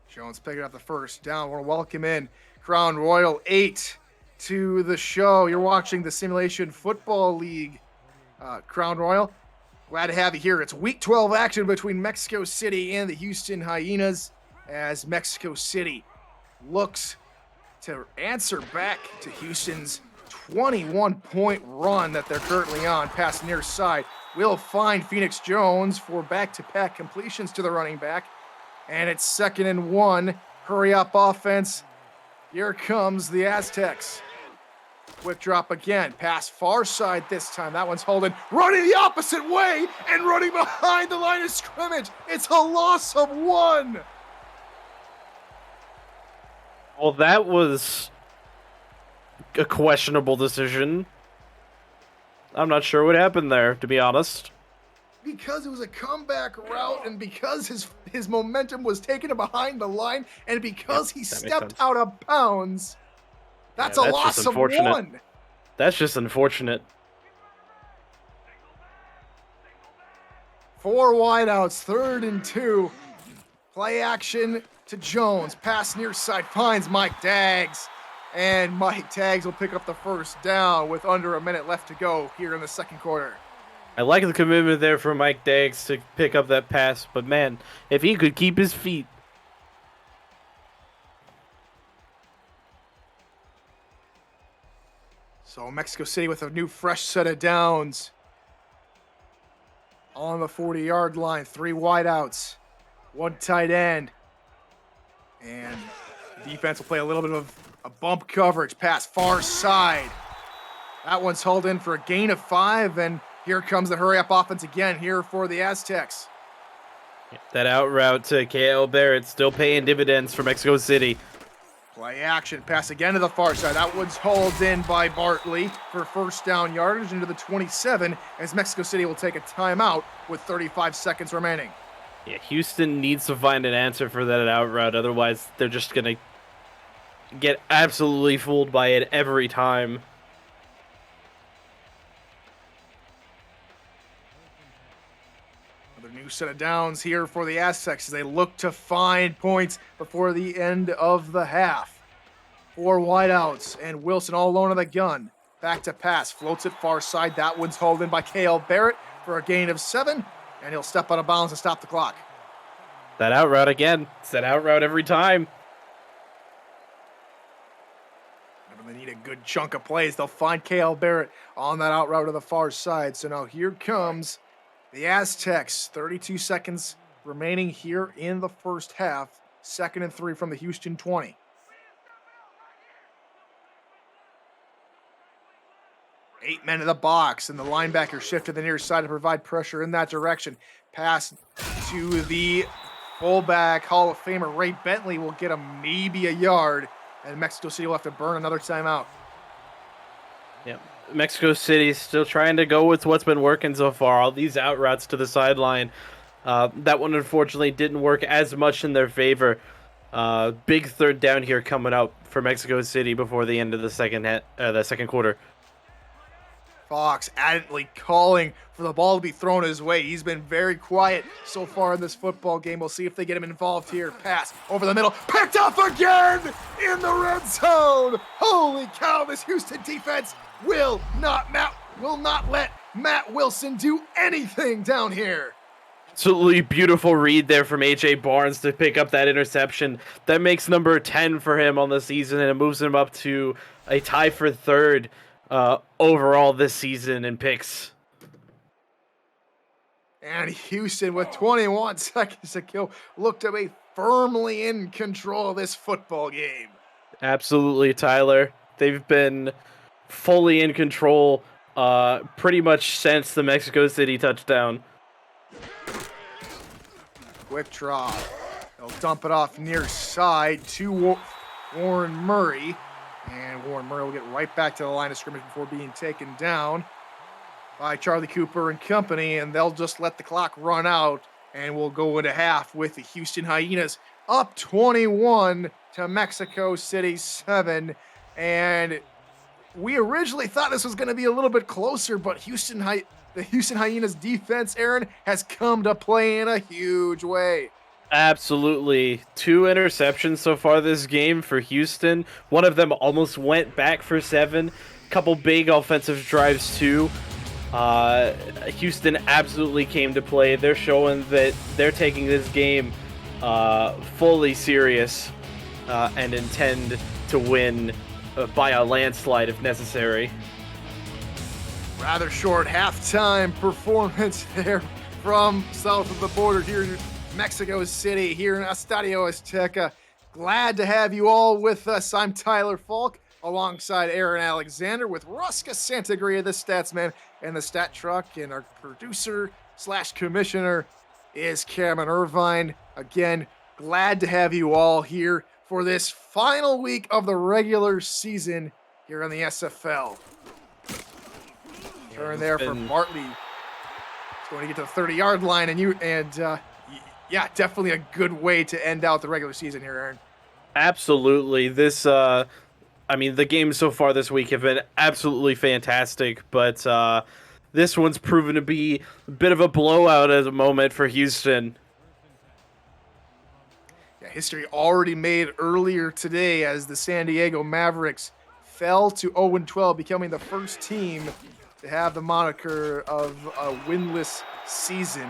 Jones picking up the first down. We're welcome in Crown Royal 8 to the show. You're watching the Simulation Football League. Crown Royal, glad to have you here. It's Week 12 action between Mexico City and the Houston Hyenas as Mexico City looks to answer back to Houston's 21-point run that they're currently on. Pass near side will find Phoenix Jones for back-to-back completions to the running back. And it's 2nd and 1. Hurry up offense. Here comes the Aztecs. Quick drop again. Pass far side this time. That one's holding. Running the opposite way and running behind the line of scrimmage. It's a loss of 1. Well, that was a questionable decision. I'm not sure what happened there, to be honest. Because it was a comeback route and because his momentum was taken behind the line and because he stepped out of bounds, that's a loss of 1. That's just unfortunate. 4 wideouts, 3rd and 2. Play action to Jones. Pass near side finds Mike Daggs. And Mike Daggs will pick up the first down with under a minute left to go here in the second quarter. I like the commitment there from Mike Daggs to pick up that pass, but man, if he could keep his feet. So Mexico City with a new fresh set of downs. On the 40-yard line, 3 wideouts, 1 tight end. And defense will play a little bit of a bump coverage, pass far side. That one's hauled in for a gain of 5, and here comes the hurry-up offense again here for the Aztecs. That out route to KL Barrett still paying dividends for Mexico City. Play action, pass again to the far side. That one's hauled in by Bartley for first down yardage into the 27, as Mexico City will take a timeout with 35 seconds remaining. Yeah, Houston needs to find an answer for that out route, otherwise they're just going to get absolutely fooled by it every time. Another new set of downs here for the Aztecs as they look to find points before the end of the half. 4 wideouts, and Wilson all alone on the gun. Back to pass, floats it far side. That one's hauled in by KL Barrett for a gain of 7, and he'll step out of bounds and stop the clock. That out route again. It's that out route every time. They need a good chunk of plays. They'll find KL Barrett on that out route to the far side. So now here comes the Aztecs. 32 seconds remaining here in the first half. 2nd and 3 from the Houston 20. Eight men in the box, and the linebacker shift to the near side to provide pressure in that direction. Pass to the fullback Hall of Famer Ray Bentley will get him maybe a yard, and Mexico City will have to burn another timeout. Yep. Mexico City still trying to go with what's been working so far. All these out routes to the sideline. That one unfortunately didn't work as much in their favor. Big third down here coming up for Mexico City before the end of the second quarter. Fox adamantly calling for the ball to be thrown his way. He's been very quiet so far in this football game. We'll see if they get him involved here. Pass over the middle. Picked up again in the red zone. Holy cow, this Houston defense will not let Matt Wilson do anything down here. Absolutely beautiful read there from A.J. Barnes to pick up that interception. That makes number 10 for him on the season, and it moves him up to a tie for third overall this season in picks. And Houston, with 21 seconds to go, look to be firmly in control of this football game. Absolutely, Tyler. They've been fully in control pretty much since the Mexico City touchdown. Quick draw. They'll dump it off near side to Warren Murray. And Warren Murray will get right back to the line of scrimmage before being taken down by Charlie Cooper and company. And they'll just let the clock run out. And we'll go into half with the Houston Hyenas up 21 to Mexico City 7. And we originally thought this was going to be a little bit closer, but the Houston Hyenas defense, Aaron, has come to play in a huge way. Absolutely. 2 interceptions so far this game for Houston. One of them almost went back for 7. Couple big offensive drives too. Houston absolutely came to play. They're showing that they're taking this game fully serious and intend to win by a landslide if necessary. Rather short halftime performance there from south of the border here in Mexico City, here in Estadio Azteca. Glad to have you all with us. I'm Tyler Falk, alongside Aaron Alexander, with Ruska Santagria, the stats man, and the stat truck, and our producer / commissioner is Cameron Irvine. Again, glad to have you all here for this final week of the regular season here on the SFL. Turn there for Bartley. He's going to get to the 30-yard line, yeah, definitely a good way to end out the regular season here, Aaron. Absolutely. The games so far this week have been absolutely fantastic, but this one's proven to be a bit of a blowout at the moment for Houston. Yeah, history already made earlier today as the San Diego Mavericks fell to 0-12, becoming the first team to have the moniker of a winless season.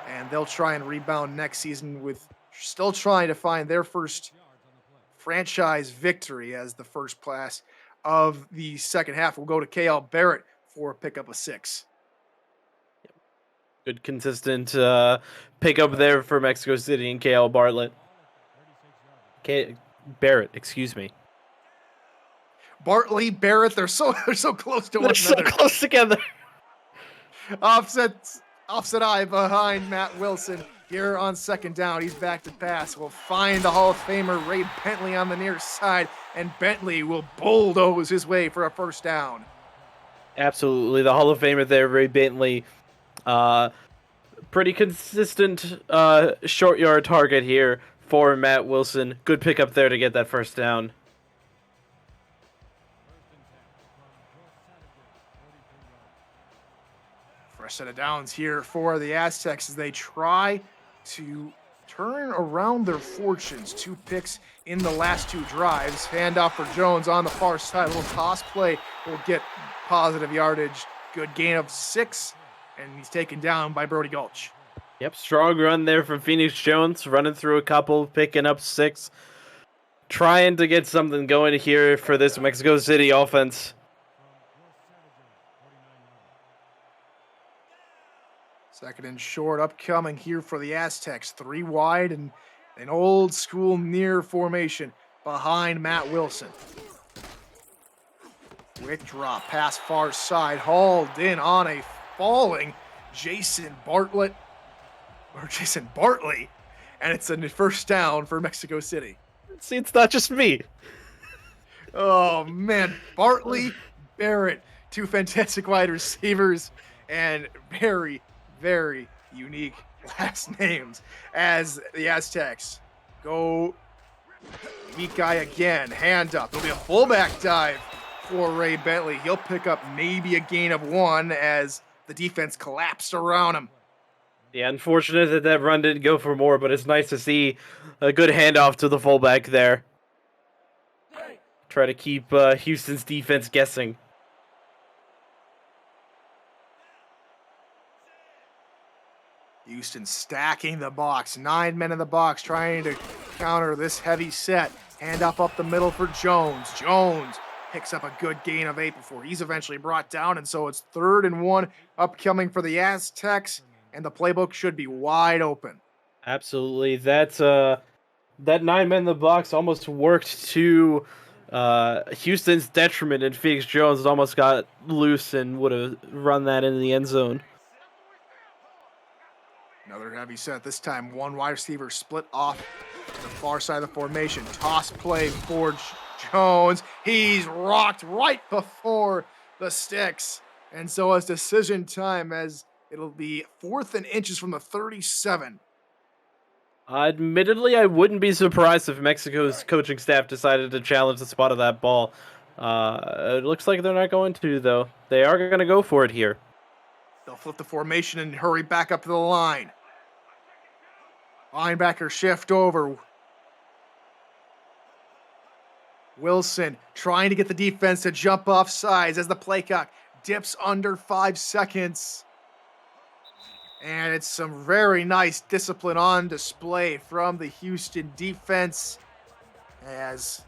And they'll try and rebound next season with still trying to find their first franchise victory as the first pass of the second half will go to KL Barrett for a pickup of 6. Good consistent pickup there for Mexico City and KL Barrett, excuse me. Bartley, Barrett, they're so close to They're one so another. close together. Offset eye behind Matt Wilson. Here on second down, he's back to pass. We'll find the Hall of Famer Ray Bentley on the near side, and Bentley will bulldoze his way for a first down. Absolutely, the Hall of Famer there, Ray Bentley. Pretty consistent short yard target here for Matt Wilson. Good pickup there to get that first down. Fresh set of downs here for the Aztecs as they try to turn around their fortunes. 2 picks in the last 2 drives. Handoff for Jones on the far side. A little toss play will get positive yardage. Good gain of 6, and he's taken down by Brody Gulch. Yep, strong run there from Phoenix Jones, running through a couple, picking up 6. Trying to get something going here for this Mexico City offense. Second and short upcoming here for the Aztecs. 3 wide and an old school near formation behind Matt Wilson. Quick drop, pass far side, hauled in on a falling Jason Bartley, and it's a first down for Mexico City. See, it's not just me. Oh man, Bartley, Barrett, 2 fantastic wide receivers, and very, very unique last names as the Aztecs go weak guy again, hand up. There'll be a fullback dive for Ray Bentley. He'll pick up maybe a gain of 1 as the defense collapsed around him. Yeah, unfortunate that that run didn't go for more, but it's nice to see a good handoff to the fullback there. Try to keep Houston's defense guessing. Houston stacking the box. 9 men in the box trying to counter this heavy set. Hand up the middle for Jones. Jones picks up a good gain of 8 before he's eventually brought down. And so it's 3rd and 1 upcoming for the Aztecs. And the playbook should be wide open. Absolutely. That 9 men in the box almost worked to Houston's detriment, and Phoenix Jones almost got loose and would have run that into the end zone. Another heavy set. This time, 1 wide receiver split off the far side of the formation. Toss play for Jones. He's rocked right before the sticks. And so it's decision time as it'll be 4th and inches from the 37. Admittedly, I wouldn't be surprised if Mexico's coaching staff decided to challenge the spot of that ball. It looks like they're not going to, though. They are going to go for it here. They'll flip the formation and hurry back up to the line. Linebacker shift over. Wilson trying to get the defense to jump off sides as the play clock dips under 5 seconds. And it's some very nice discipline on display from the Houston defense as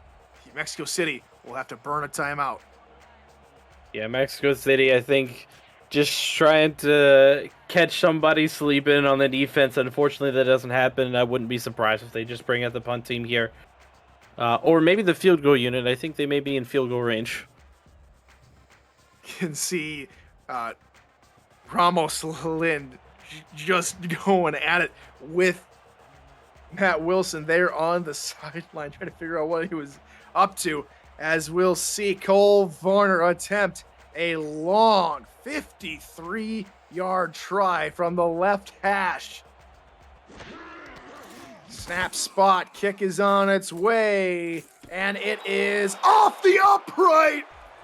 Mexico City will have to burn a timeout. Yeah, Mexico City, I think, just trying to catch somebody sleeping on the defense. Unfortunately, that doesn't happen. I wouldn't be surprised if they just bring out the punt team here. Or maybe the field goal unit. I think they may be in field goal range. You can see Ramos Lind just going at it with Matt Wilson there on the sideline, trying to figure out what he was up to, as we'll see Cole Varner attempt a long 53-yard try from the left hash. Snap spot, kick is on its way, and it is off the upright,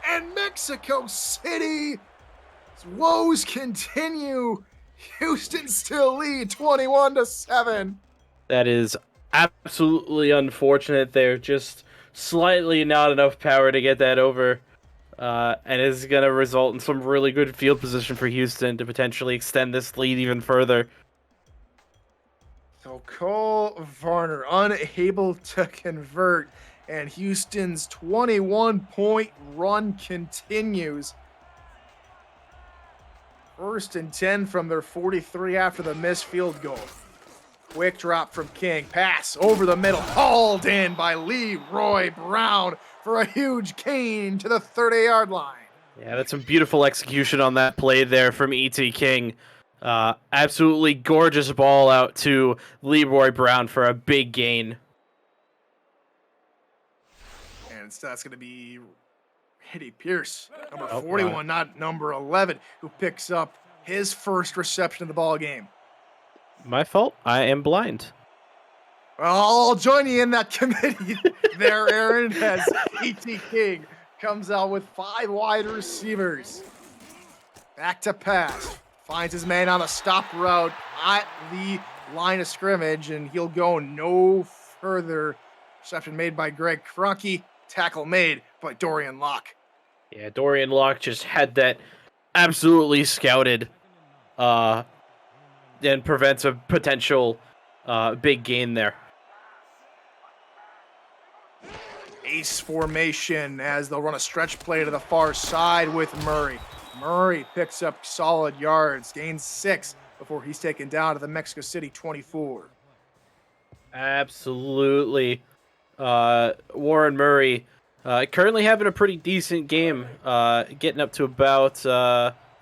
and Mexico City's woes continue. Houston still lead 21-7. That is absolutely unfortunate. They're just slightly not enough power to get that over. And is going to result in some really good field position for Houston to potentially extend this lead even further. So Cole Varner unable to convert, and Houston's 21-point run continues. 1st and 10 from their 43 after the missed field goal. Quick drop from King. Pass over the middle. Hauled in by Leroy Brown for a huge gain to the 30-yard line. Yeah, that's some beautiful execution on that play there from E.T. King. Absolutely gorgeous ball out to Leroy Brown for a big gain. And that's going to be Randy Pierce, number Oh, 41, not number 11, who picks up his first reception of the ball game. My fault. I am blind. Well, I'll join you in that committee there, Aaron, as E.T. King comes out with 5 wide receivers. Back to pass. Finds his man on a stop route at the line of scrimmage, and he'll go no further. Reception made by Greg Kroenke. Tackle made by Dorian Locke. Yeah, Dorian Locke just had that absolutely scouted and prevents a potential big gain there. Ace formation as they'll run a stretch play to the far side with Murray. Murray picks up solid yards, gains 6 before he's taken down to the Mexico City 24. Absolutely. Warren Murray currently having a pretty decent game, getting up to about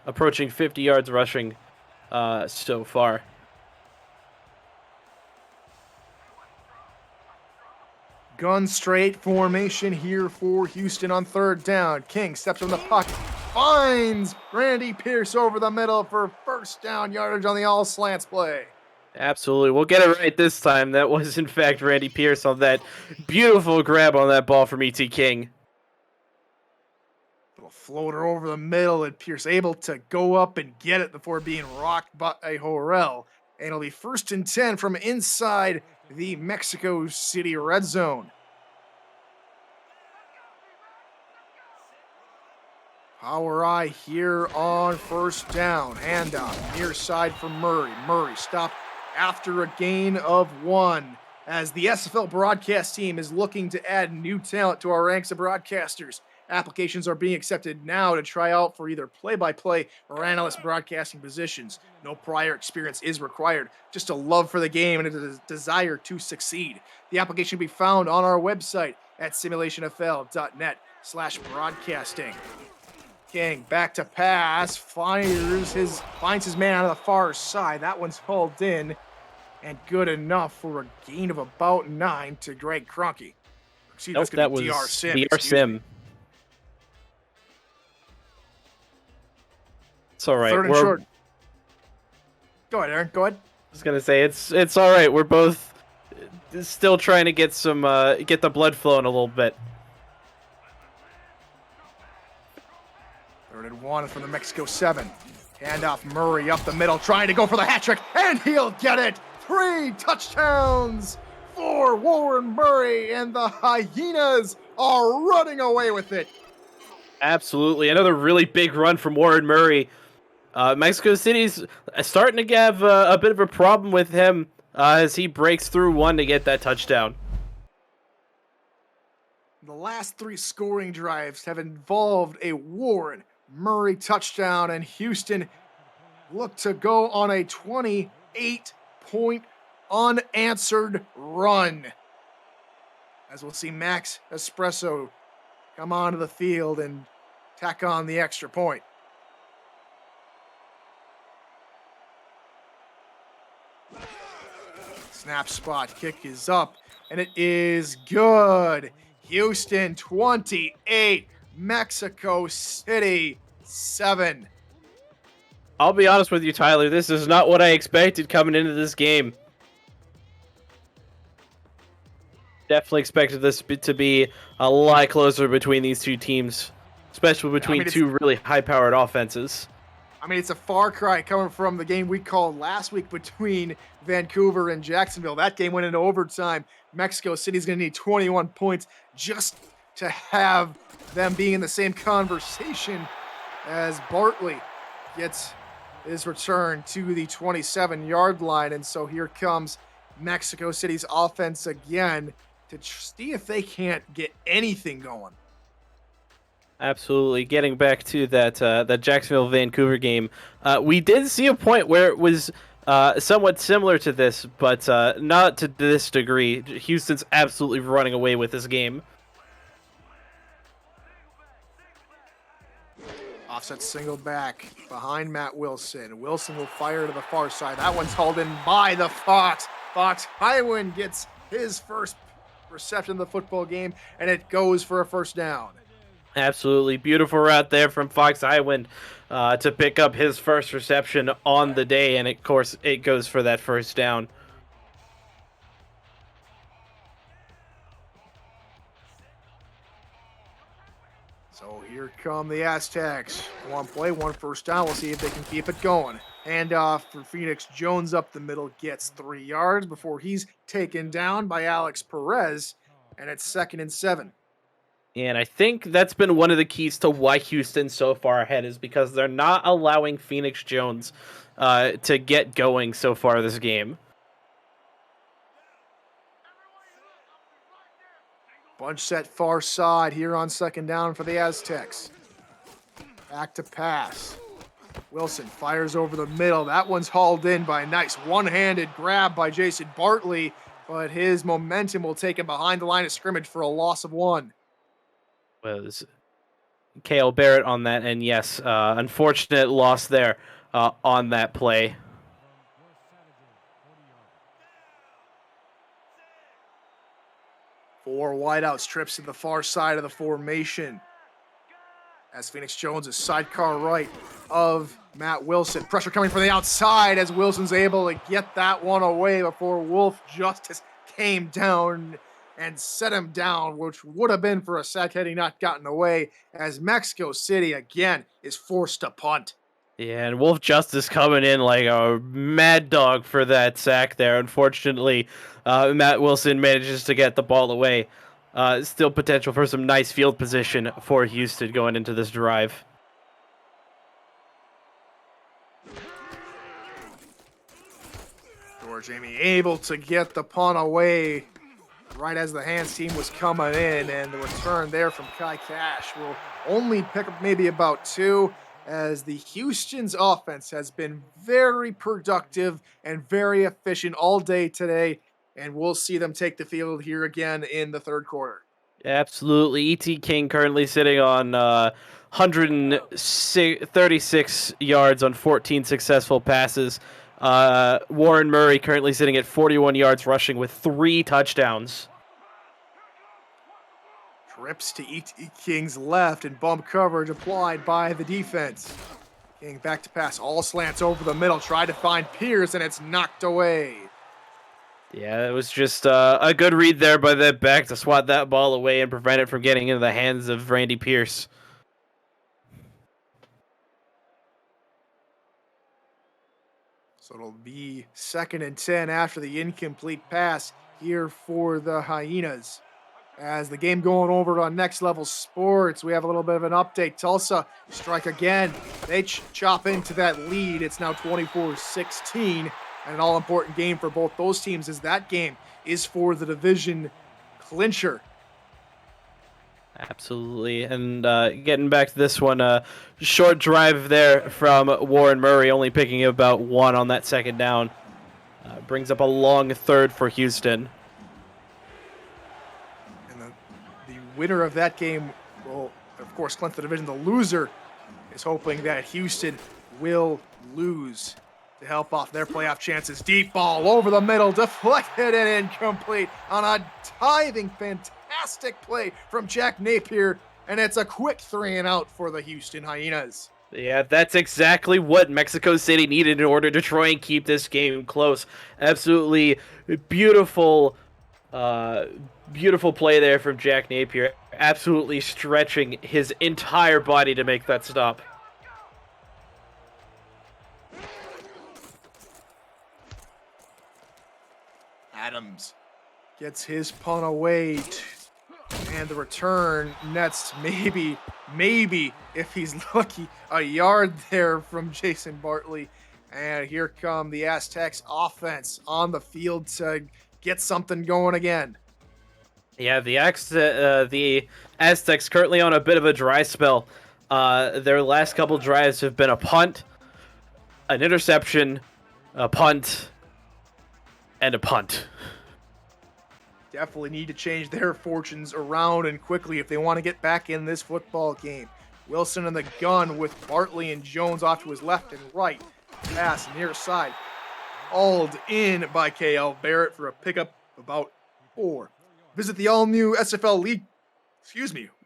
approaching 50 yards rushing so far. Gun straight formation here for Houston on 3rd down. King steps from the pocket, finds Randy Pierce over the middle for first down yardage on the all slants play. Absolutely. We'll get it right this time. That was, in fact, Randy Pierce on that beautiful grab on that ball from E.T. King. Little floater over the middle, and Pierce able to go up and get it before being rocked by Horrell. And it'll be 1st and 10 from inside the Mexico City red zone. Power eye here on 1st down. Handoff near side for Murray. Murray stopped after a gain of 1 as the SFL broadcast team is looking to add new talent to our ranks of broadcasters. Applications are being accepted now to try out for either play-by-play or analyst broadcasting positions. No prior experience is required, just a love for the game and a desire to succeed. The application can be found on our website at simulationfl.net/broadcasting. King back to pass, finds his man on the far side. That one's hauled in and good enough for a gain of about 9 to Greg Kroenke. Nope, that was DR Sim. It's all right. 3rd and short. Go ahead, Aaron. Go ahead. I was gonna say it's all right. We're both still trying to get some get the blood flowing a little bit. 3rd and 1 from the Mexico 7. Handoff Murray up the middle, trying to go for the hat trick, and he'll get it. 3 touchdowns for Warren Murray, and the Hyenas are running away with it. Absolutely, another really big run from Warren Murray. Mexico City's starting to have a bit of a problem with him as he breaks through 1 to get that touchdown. The last 3 scoring drives have involved a Warren Murray touchdown, and Houston looked to go on a 28-point unanswered run. As we'll see Max Espresso come onto the field and tack on the extra point. Snap spot, kick is up, and it is good. Houston 28, Mexico City 7. I'll be honest with you, Tyler. This is not what I expected coming into this game. Definitely expected this to be a lot closer between these two teams, especially between two really high-powered offenses. I mean, it's a far cry coming from the game we called last week between Vancouver and Jacksonville. That game went into overtime. Mexico City's going to need 21 points just to have them being in the same conversation as Bartley gets his return to the 27-yard line. And so here comes Mexico City's offense again to see if they can't get anything going. Absolutely. Getting back to that Jacksonville-Vancouver game, we did see a point where it was somewhat similar to this, but not to this degree. Houston's absolutely running away with this game. Offset single back behind Matt Wilson. Wilson will fire to the far side. That one's hauled in by the Fox. Fox Highwind gets his first reception of the football game, and it goes for a first down. Absolutely beautiful route there from Fox Highwind to pick up his first reception on the day, and of course it goes for that first down. So here come the Aztecs. One play, one first down. We'll see if they can keep it going. Handoff for Phoenix. Jones up the middle gets 3 yards before he's taken down by Alex Perez, and it's 2nd and 7. And I think that's been one of the keys to why Houston's so far ahead is because they're not allowing Phoenix Jones to get going so far this game. Bunch set far side here on 2nd down for the Aztecs. Back to pass. Wilson fires over the middle. That one's hauled in by a nice one-handed grab by Jason Bartley, but his momentum will take him behind the line of scrimmage for a loss of 1. Was Kale Barrett on that, and yes, unfortunate loss there on that play. Four wideouts, trips to the far side of the formation. As Phoenix Jones is sidecar right of Matt Wilson. Pressure coming from the outside as Wilson's able to get that one away before Wolf Justice came down and set him down, which would have been for a sack had he not gotten away, as Mexico City again is forced to punt. Yeah, and Wolf Justice coming in like a mad dog for that sack there. Unfortunately, Matt Wilson manages to get the ball away. Still potential for some nice field position for Houston going into this drive. George Amy able to get the punt away right as the hands team was coming in, and the return there from Kai Cash will only pick up maybe about 2, as the Houston's offense has been very productive and very efficient all day today, and we'll see them take the field here again in the 3rd quarter. Absolutely. E.T. King currently sitting on 136 yards on 14 successful passes. Warren Murray currently sitting at 41 yards rushing with 3 touchdowns. Trips to E.T. King's left and bump coverage applied by the defense. King back to pass, all slants over the middle, tried to find Pierce, and it's knocked away. Yeah, it was just a good read there by the back to swat that ball away and prevent it from getting into the hands of Randy Pierce. So it'll be 2nd and 10 after the incomplete pass here for the Hyenas. As the game going over on Next Level Sports, we have a little bit of an update. Tulsa strike again. They chop into that lead. It's now 24-16. And an all-important game for both those teams, as that game is for the division clincher. Absolutely. And getting back to this one, short drive there from Warren Murray, only picking about 1 on that 2nd down. Brings up a long 3rd for Houston. And the winner of that game will, of course, clinch the division. The loser is hoping that Houston will lose to help off their playoff chances. Deep ball over the middle, deflected and incomplete on a diving, fantastic play from Jack Napier, and it's a quick 3-and-out for the Houston Hyenas. Yeah, that's exactly what Mexico City needed in order to try and keep this game close. Absolutely beautiful, beautiful play there from Jack Napier. Absolutely stretching his entire body to make that stop. Adams gets his punt away, and the return nets maybe, if he's lucky, a yard there from Jason Bartley. And here come the Aztecs offense on the field to get something going again. Yeah, the Aztecs currently on a bit of a dry spell. Their last couple drives have been a punt, an interception, a punt, and a punt. Definitely need to change their fortunes around and quickly if they want to get back in this football game. Wilson in the gun with Bartley and Jones off to his left and right. Pass near side. Hauled in by KL Barrett for a pickup of about 4. Visit the all-new SFL League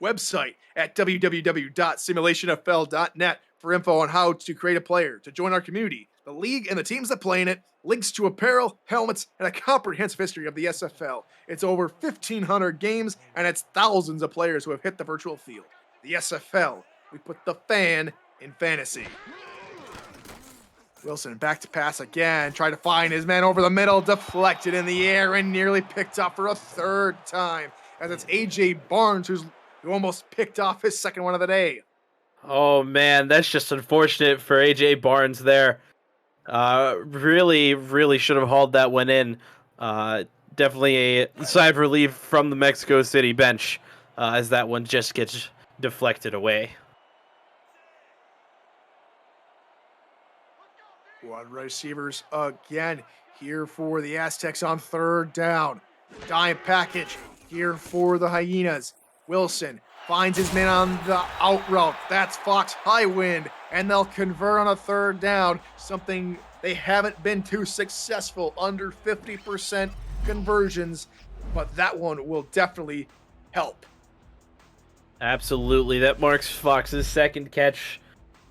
website at www.simulationfl.net for info on how to create a player, to join our community, the league, and the teams that play in it, links to apparel, helmets, and a comprehensive history of the SFL. It's over 1,500 games, and it's thousands of players who have hit the virtual field. The SFL, we put the fan in fantasy. Wilson back to pass again, trying to find his man over the middle, deflected in the air, and nearly picked up for a third time, as it's AJ Barnes who almost picked off his second one of the day. Oh man, that's just unfortunate for AJ Barnes there. Really should have hauled that one in. Definitely a sigh of relief from the Mexico City bench, as that one just gets deflected away. Wide receivers again here for the Aztecs on third down. Dime package here for the Hyenas. Wilson finds his man on the out route. That's Fox Highwind, and they'll convert on a third down, something they haven't been too successful, under 50% conversions, but that one will definitely help. Absolutely, that marks Fox's second catch.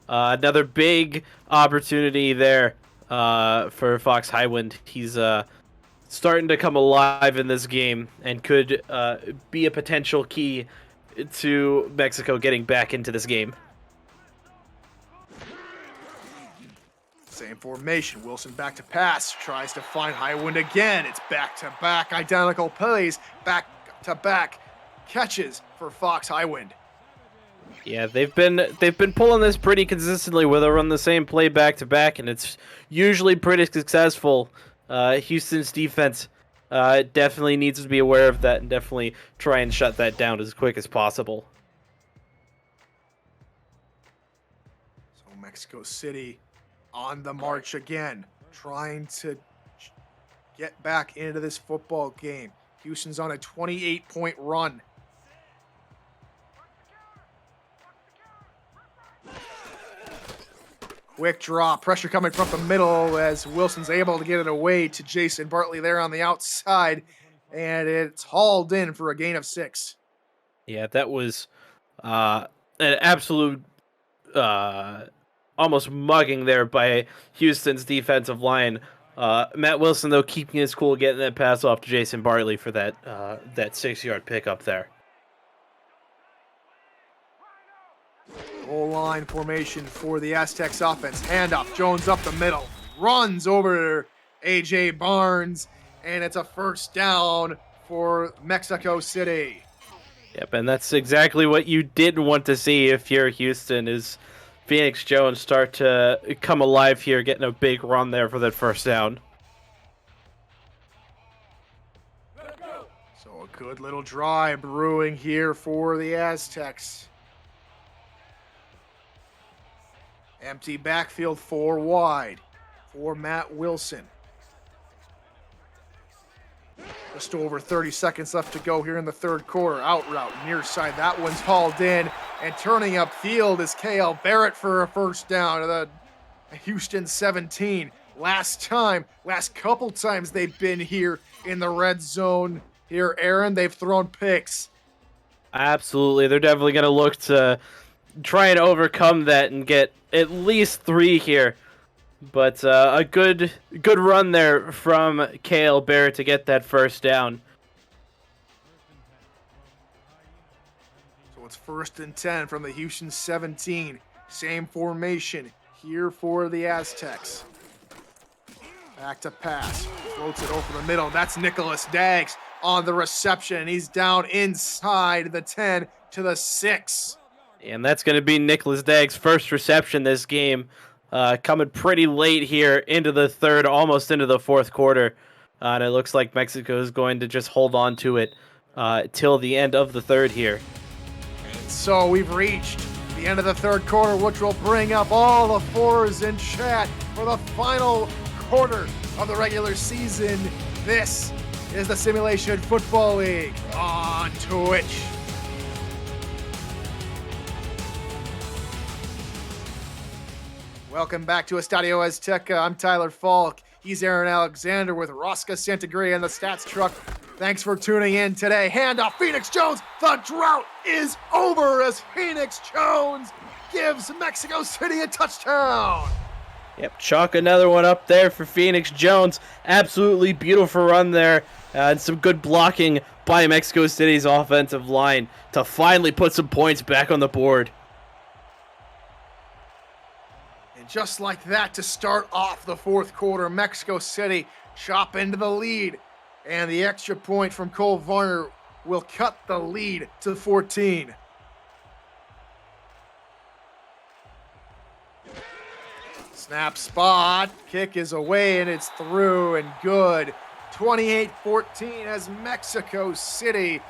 Another big opportunity there for Fox Highwind. He's starting to come alive in this game and could be a potential key to Mexico getting back into this game. Same formation. Wilson back to pass. Tries to find Highwind again. It's back-to-back identical plays. Back-to-back catches for Fox Highwind. Yeah, they've been pulling this pretty consistently where they run the same play back to back, and it's usually pretty successful. Houston's defense definitely needs to be aware of that and definitely try and shut that down as quick as possible. So Mexico City on the march again, trying to get back into this football game. Houston's on a 28-point run. Quick draw, pressure coming from the middle as Wilson's able to get it away to Jason Bartley there on the outside, and it's hauled in for a gain of 6. Yeah, that was an absolute almost mugging there by Houston's defensive line. Matt Wilson, though, keeping his cool, getting that pass off to Jason Bartley for that 6-yard pickup there. Goal line formation for the Aztecs offense. Handoff, Jones up the middle. Runs over AJ Barnes, and it's a first down for Mexico City. Yep, and that's exactly what you didn't want to see if you're Houston, is Phoenix Jones start to come alive here, getting a big run there for that first down. So a good little drive brewing here for the Aztecs. Empty backfield, 4 wide for Matt Wilson. Just over 30 seconds left to go here in the third quarter. Out route, near side. That one's hauled in. And turning upfield is KL Barrett for a first down to the Houston 17. Last couple times they've been here in the red zone here, Aaron, they've thrown picks. Absolutely. They're definitely going to look to try and overcome that and get at least 3 here. But a good run there from KL Barrett to get that first down. So it's 1st and 10 from the Houston 17. Same formation here for the Aztecs. Back to pass. Floats it over the middle. That's Nicholas Daggs on the reception. He's down inside the 10 to the 6. And that's going to be Nicholas Daggs' first reception this game. Coming pretty late here into the third, almost into the fourth quarter. And it looks like Mexico is going to just hold on to it till the end of the third here. And so we've reached the end of the third quarter, which will bring up all the 4s in chat for the final quarter of the regular season. This is the Simulation Football League on Twitch. Welcome back to Estadio Azteca. I'm Tyler Falk. He's Aaron Alexander with Rosca Santagria and the Stats Truck. Thanks for tuning in today. Hand off Phoenix Jones. The drought is over as Phoenix Jones gives Mexico City a touchdown. Yep, chalk another one up there for Phoenix Jones. Absolutely beautiful run there. And some good blocking by Mexico City's offensive line to finally put some points back on the board. And just like that, to start off the fourth quarter, Mexico City chop into the lead. And the extra point from Cole Varner will cut the lead to 14. Snap spot, kick is away and it's through and good. 28-14 as Mexico City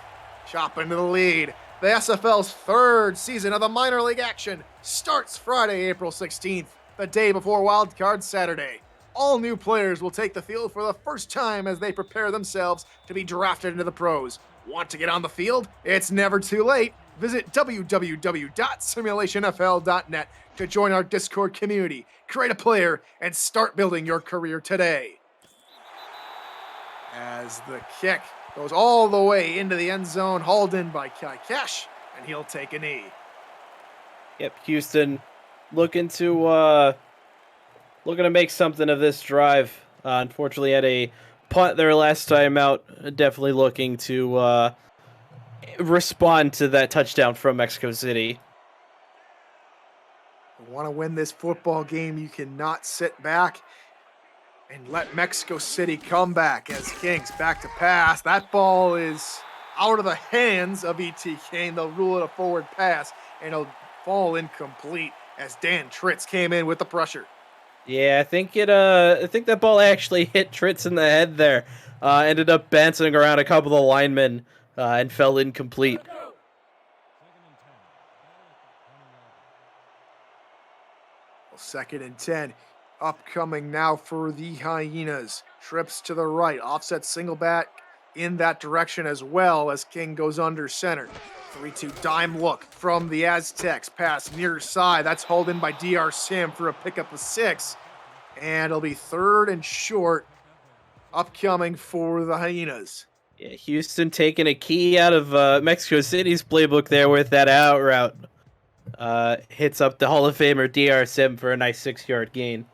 chop into the lead. The SFL's third season of the minor league action starts Friday, April 16th, the day before Wild Card Saturday. All new players will take the field for the first time as they prepare themselves to be drafted into the pros. Want to get on the field? It's never too late. Visit www.simulationfl.net to join our Discord community, create a player, and start building your career today. As the kick goes all the way into the end zone, hauled in by Kai Cash, and he'll take a knee. Yep, Houston looking to make something of this drive. Unfortunately, had a punt their last time out. Definitely looking to respond to that touchdown from Mexico City. You want to win this football game, you cannot sit back and let Mexico City come back as Kings back to pass. That ball is out of the hands of ETK, and they'll rule it a forward pass, and it'll fall incomplete as Dan Tritz came in with the pressure. Yeah, I think that ball actually hit Tritz in the head there. Ended up bouncing around a couple of linemen and fell incomplete. Second and 10. Upcoming now for the Hyenas. Trips to the right. Offset single back in that direction as well as King goes under center. 3-2 dime look from the Aztecs. Pass near side. That's hauled in by DR Sim for a pickup of 6. And it'll be third and short upcoming for the Hyenas. Yeah, Houston taking a key out of Mexico City's playbook there with that out route. Hits up the Hall of Famer DR Sim for a nice 6-yard gain.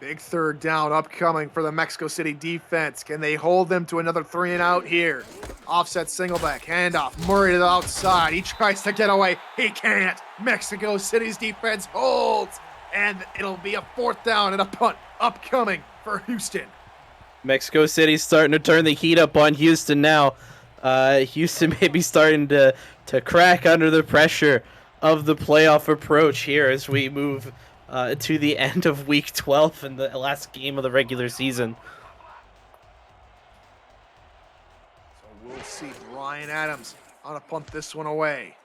Big third down upcoming for the Mexico City defense. Can they hold them to another 3 and out here? Offset single back, handoff, Murray to the outside. He tries to get away. He can't. Mexico City's defense holds. And it'll be a 4th down and a punt upcoming for Houston. Mexico City's starting to turn the heat up on Houston now. Houston may be starting to crack under the pressure of the playoff approach here as we move to the end of Week 12 and the last game of the regular season. So we'll see Brian Adams on a punt this one away.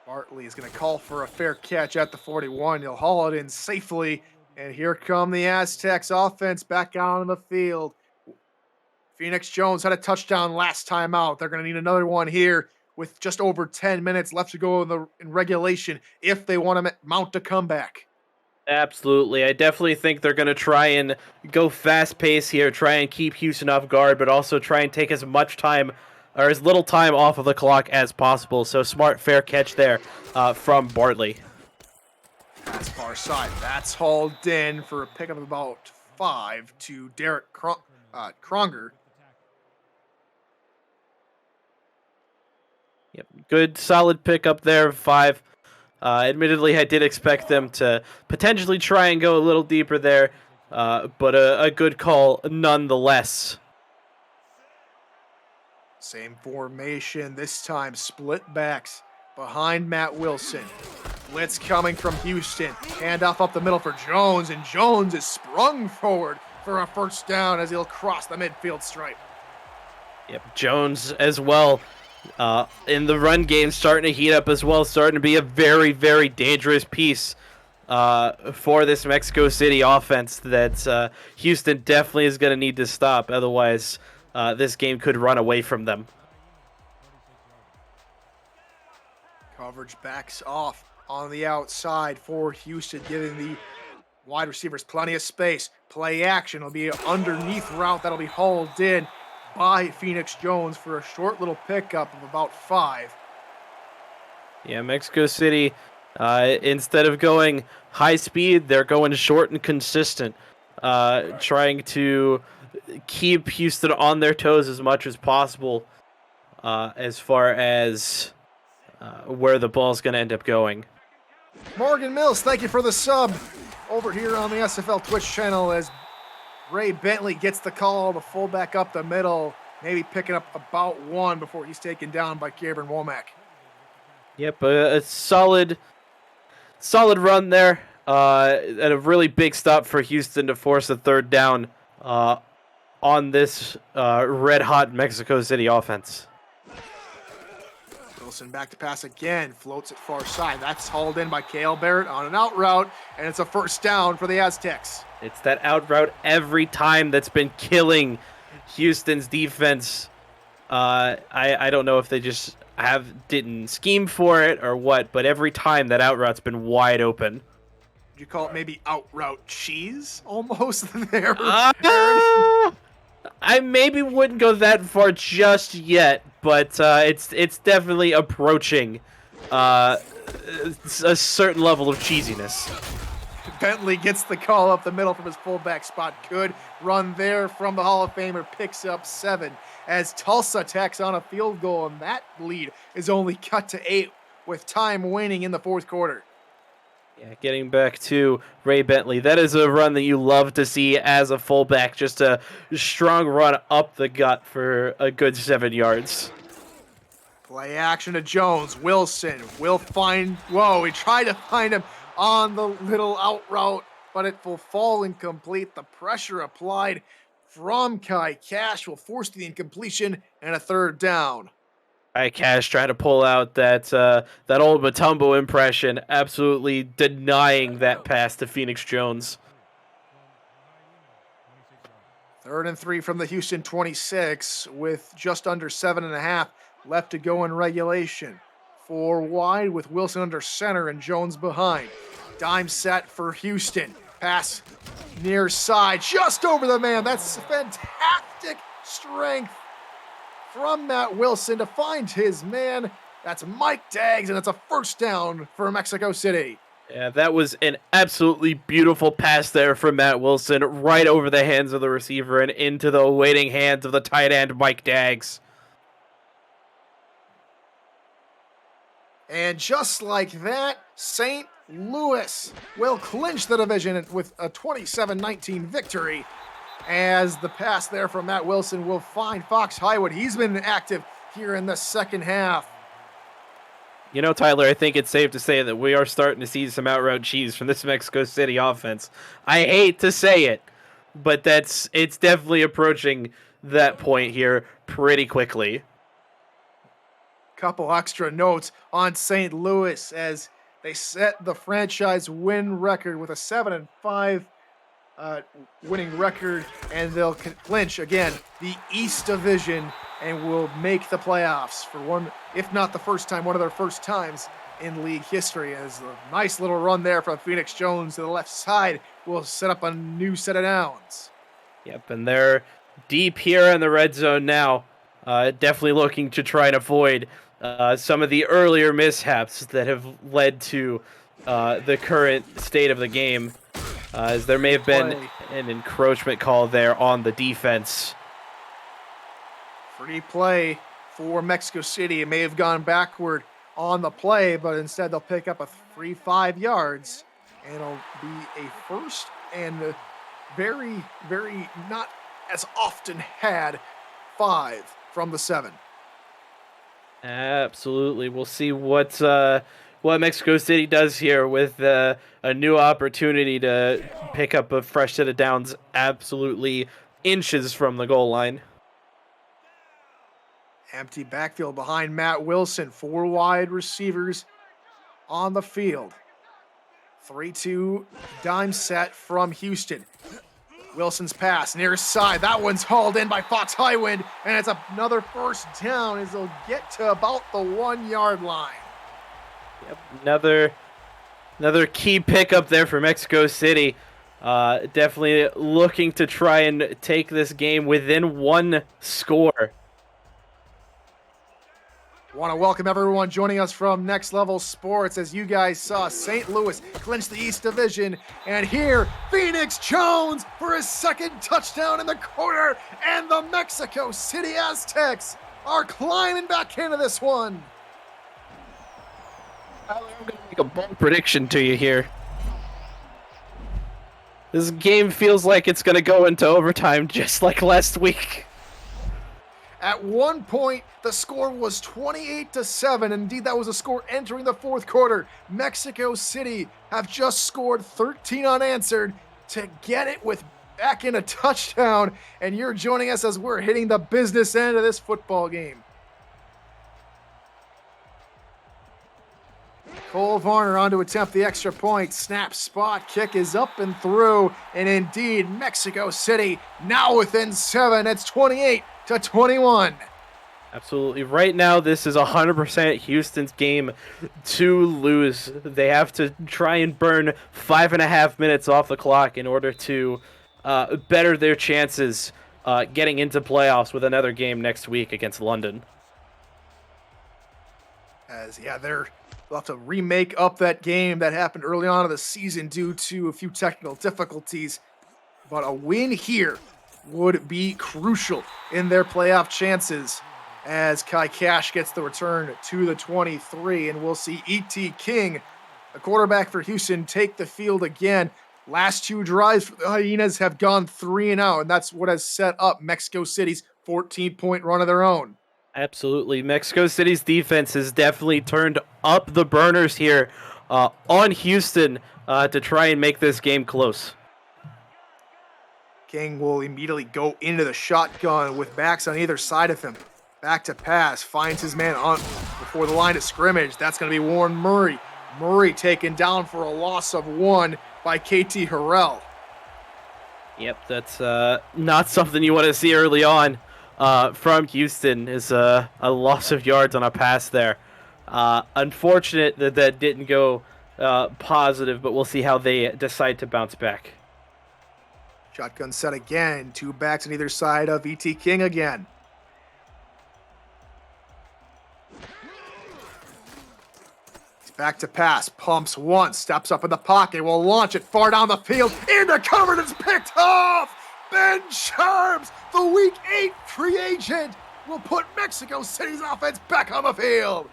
Bartley is going to call for a fair catch at the 41. He'll haul it in safely. And here come the Aztecs offense back out on the field. Phoenix Jones had a touchdown last time out. They're going to need another one here with just over 10 minutes left to go in regulation if they want to mount a comeback. Absolutely. I definitely think they're going to try and go fast pace here, try and keep Houston off guard, but also try and take as much time or as little time off of the clock as possible. So smart, fair catch there from Bartley. That's far side. That's hauled in for a pickup of about 5 to Derek Kronger. Yep, good solid pickup there, 5. Admittedly, I did expect them to potentially try and go a little deeper there, but a good call nonetheless. Same formation, this time split backs behind Matt Wilson. Blitz coming from Houston. Handoff up the middle for Jones, and Jones is sprung forward for a 1st down as he'll cross the midfield stripe. Yep, Jones as well. In the run game, starting to heat up as well, starting to be a very, very dangerous piece for this Mexico City offense that Houston definitely is going to need to stop. Otherwise, this game could run away from them. Coverage backs off on the outside for Houston, giving the wide receivers plenty of space. Play action will be an underneath route that'll be hauled in by Phoenix Jones for a short little pickup of about 5. Yeah, Mexico City, instead of going high speed, they're going short and consistent, trying to keep Houston on their toes as much as possible as far as where the ball's going to end up going. Morgan Mills, thank you for the sub over here on the SFL Twitch channel as Ray Bentley gets the call, the fullback up the middle, maybe picking up about 1 before he's taken down by Cameron Womack. Yep, a solid run there, and a really big stop for Houston to force a 3rd down on this red-hot Mexico City offense. Wilson back to pass again, floats it far side. That's hauled in by Cale Barrett on an out route, and it's a 1st down for the Aztecs. It's that out route every time that's been killing Houston's defense. I don't know if they just didn't scheme for it or what, but every time that out route's been wide open. Would you call it maybe out route cheese almost there? I maybe wouldn't go that far just yet, but it's definitely approaching a certain level of cheesiness. Bentley gets the call up the middle from his fullback spot. Good run there from the Hall of Famer, picks up 7 as Tulsa tacks on a field goal, and that lead is only cut to 8 with time waning in the 4th quarter. Yeah, getting back to Ray Bentley, that is a run that you love to see as a fullback, just a strong run up the gut for a good 7 yards. Play action to Jones. Wilson will find, he tried to find him on the little out route, but it will fall incomplete. The pressure applied from Kai Cash will force the incompletion and a 3rd down. Kai Cash trying to pull out that old Mutombo impression, absolutely denying that pass to Phoenix Jones. 3rd and 3 from the Houston 26 with just under 7.5 left to go in regulation. 4 wide with Wilson under center and Jones behind. Dime set for Houston. Pass near side, just over the man. That's fantastic strength from Matt Wilson to find his man. That's Mike Daggs, and it's a 1st down for Mexico City. Yeah, that was an absolutely beautiful pass there from Matt Wilson, right over the hands of the receiver and into the waiting hands of the tight end, Mike Daggs. And just like that, St. Louis will clinch the division with a 27-19 victory, as the pass there from Matt Wilson will find Fox Highwood. He's been active here in the 2nd half. You know, Tyler, I think it's safe to say that we are starting to see some out route cheese from this Mexico City offense. I hate to say it, but it's definitely approaching that point here pretty quickly. Couple extra notes on St. Louis as they set the franchise win record with a 7-5 winning record, and they'll clinch again the East Division and will make the playoffs for one, if not the first time, one of their first times in league history. As a nice little run there from Phoenix Jones to the left side will set up a new set of downs. Yep, and they're deep here in the red zone now, definitely looking to try and avoid some of the earlier mishaps that have led to the current state of the game, as there may have been an encroachment call there on the defense. Free play for Mexico City. It may have gone backward on the play, but instead they'll pick up a free 5 yards, and it'll be a 1st and very, very not as often had 5 from the 7. Absolutely. We'll see what Mexico City does here with a new opportunity to pick up a fresh set of downs absolutely inches from the goal line. Empty backfield behind Matt Wilson. 4 wide receivers on the field. 3-2 dime set from Houston. Wilson's pass near side. That one's hauled in by Fox Highwind, and it's another 1st down as they'll get to about the 1 yard line. Yep, another key pickup there for Mexico City. Definitely looking to try and take this game within one score. Want to welcome everyone joining us from Next Level Sports. As you guys saw, St. Louis clinch the East Division, and here Phoenix Jones for his second touchdown in the quarter, and the Mexico City Aztecs are climbing back into this one. I'm going to make a bold prediction to you here. This game feels like it's going to go into overtime just like last week. At one point, the score was 28-7. Indeed, that was a score entering the fourth quarter. Mexico City have just scored 13 unanswered to get it with back in a touchdown. And you're joining us as we're hitting the business end of this football game. Cole Varner on to attempt the extra point. Snap, spot, kick is up and through. And indeed, Mexico City now within 7. It's 28-21. Absolutely. Right now, this is 100% Houston's game to lose. They have to try and burn 5.5 minutes off the clock in order to better their chances getting into playoffs with another game next week against London. They'll have to remake up that game that happened early on in the season due to a few technical difficulties. But a win here would be crucial in their playoff chances as Kai Cash gets the return to the 23. And we'll see E.T. King, the quarterback for Houston, take the field again. Last two drives for the Hyenas have gone 3-0, and that's what has set up Mexico City's 14-point run of their own. Absolutely. Mexico City's defense has definitely turned up the burners here on Houston to try and make this game close. King will immediately go into the shotgun with backs on either side of him. Back to pass, finds his man on before the line of scrimmage. That's going to be Warren Murray. Murray taken down for a loss of 1 by KT Harrell. Yep, that's not something you want to see early on. From Houston is a loss of yards on a pass there. Unfortunate that didn't go positive, but we'll see how they decide to bounce back. Shotgun set again. 2 backs on either side of E.T. King again. He's back to pass. Pumps once. Steps up in the pocket. Will launch it far down the field. Into cover. It's picked off. Ben Sharps, the Week 8 free agent, will put Mexico City's offense back on the field.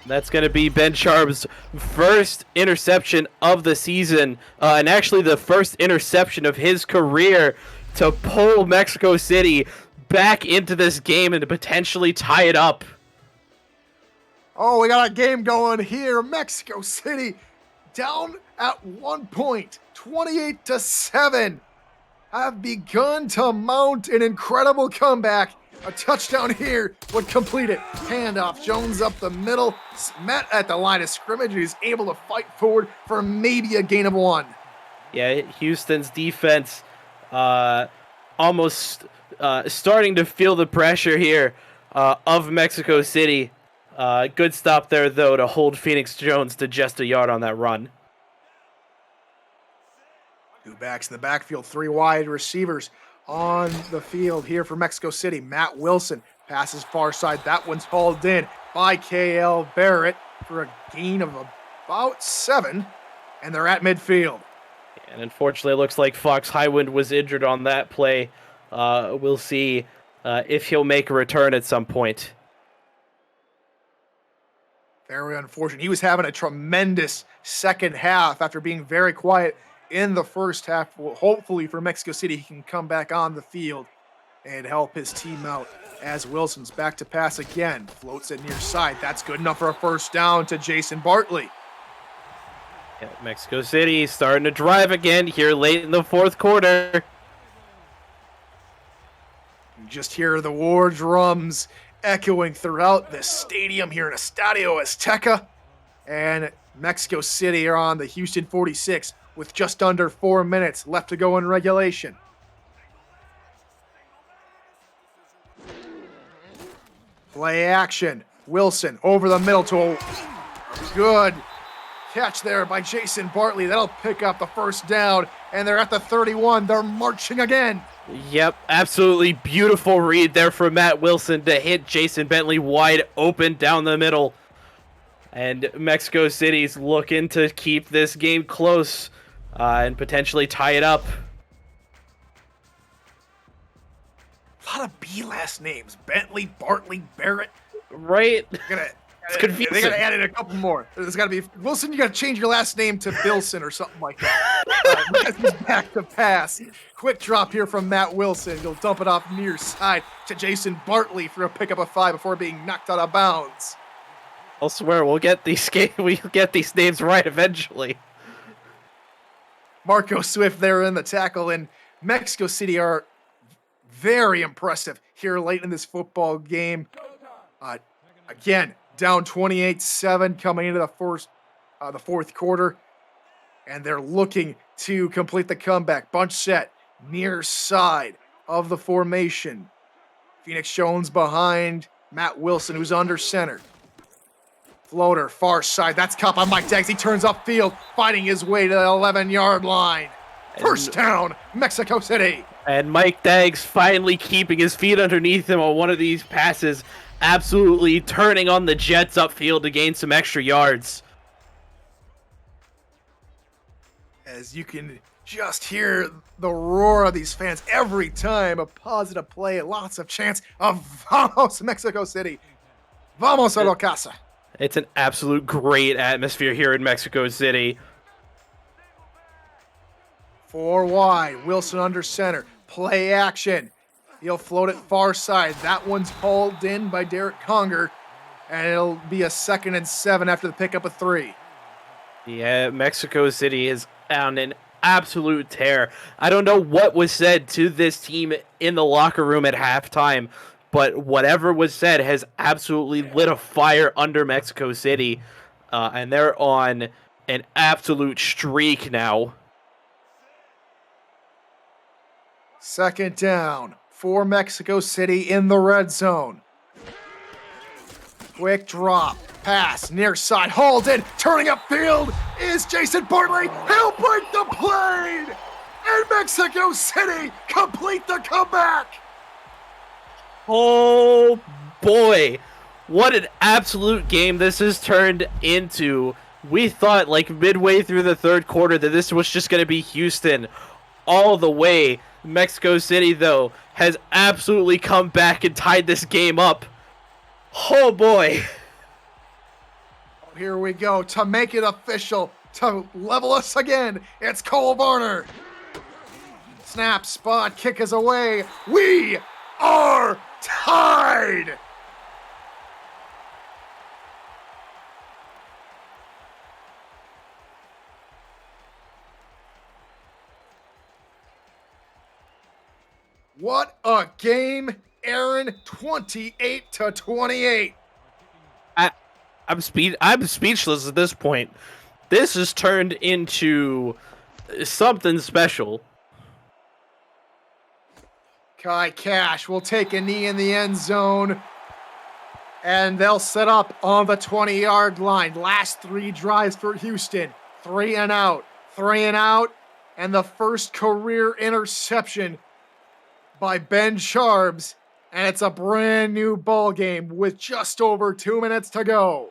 That's going to be Ben Sharp's first interception of the season, and actually the first interception of his career to pull Mexico City back into this game and to potentially tie it up. Oh, we got a game going here. Mexico City down at 1 point, 28-7. Have begun to mount an incredible comeback. A touchdown here would complete it. Handoff, Jones up the middle, met at the line of scrimmage. He's able to fight forward for maybe a gain of 1. Yeah, Houston's defense almost starting to feel the pressure here of Mexico City. Good stop there, though, to hold Phoenix Jones to just a yard on that run. 2 backs in the backfield, 3 wide receivers on the field here for Mexico City. Matt Wilson passes far side. That one's hauled in by K.L. Barrett for a gain of about 7, and they're at midfield. And unfortunately, it looks like Fox Highwind was injured on that play. We'll see if he'll make a return at some point. Very unfortunate. He was having a tremendous second half after being very quiet in the first half. Well, hopefully for Mexico City, he can come back on the field and help his team out as Wilson's back to pass again. Floats it near side. That's good enough for a first down to Jason Bartley. Yeah, Mexico City starting to drive again here late in the fourth quarter. You just hear the war drums echoing throughout the stadium here in Estadio Azteca. And Mexico City are on the Houston 46 with just under 4 minutes left to go in regulation. Play action. Wilson over the middle to a good catch there by Jason Bartley. That'll pick up the first down, and they're at the 31. They're marching again. Yep, absolutely beautiful read there from Matt Wilson to hit Jason Bentley wide open down the middle. And Mexico City's looking to keep this game close and potentially tie it up. A lot of B last names. Bentley, Bartley, Barrett. Right? It's confusing. They gotta add in a couple more. There's gotta be Wilson. You gotta change your last name to Bilson or something like that. He's back to pass. Quick drop here from Matt Wilson. He'll dump it off near side to Jason Bartley for a pickup of 5 before being knocked out of bounds. I'll swear we'll get these names right eventually. Marco Swift there in the tackle, and Mexico City are very impressive here late in this football game. Again, down 28-7 coming into the fourth quarter, and they're looking to complete the comeback. Bunch set near side of the formation. Phoenix Jones behind Matt Wilson, who's under center. Floater, far side. That's caught by Mike Daggs. He turns upfield, fighting his way to the 11-yard line. First down, Mexico City. And Mike Daggs finally keeping his feet underneath him on one of these passes, absolutely turning on the Jets upfield to gain some extra yards. As you can just hear the roar of these fans every time a positive play, lots of chants of Vamos Mexico City. Vamos a la casa. It's an absolute great atmosphere here in Mexico City. 4 wide, Wilson under center, play action. He'll float it far side. That one's hauled in by Derek Conger, and it'll be a 2nd and 7 after the pickup of 3. Yeah, Mexico City is on an absolute tear. I don't know what was said to this team in the locker room at halftime, but whatever was said has absolutely lit a fire under Mexico City, and they're on an absolute streak now. 2nd down for Mexico City in the red zone. Quick drop, pass, near side, hauled in, turning upfield is Jason Bartley. He'll break the plane, and Mexico City complete the comeback. Oh boy, what an absolute game this has turned into. We thought like midway through the third quarter that this was just going to be Houston all the way. Mexico City, though, has absolutely come back and tied this game up. Oh boy. Here we go to make it official, to level us again. It's Cole Varner. Snap, spot, kick is away. We are tied. What a game, Aaron. 28-28. I'm speechless at this point. This has turned into something special. Kai Cash will take a knee in the end zone, and they'll set up on the 20-yard line. Last 3 drives for Houston. 3 and out, and the first career interception by Ben Charbs, and it's a brand new ball game with just over 2 minutes to go.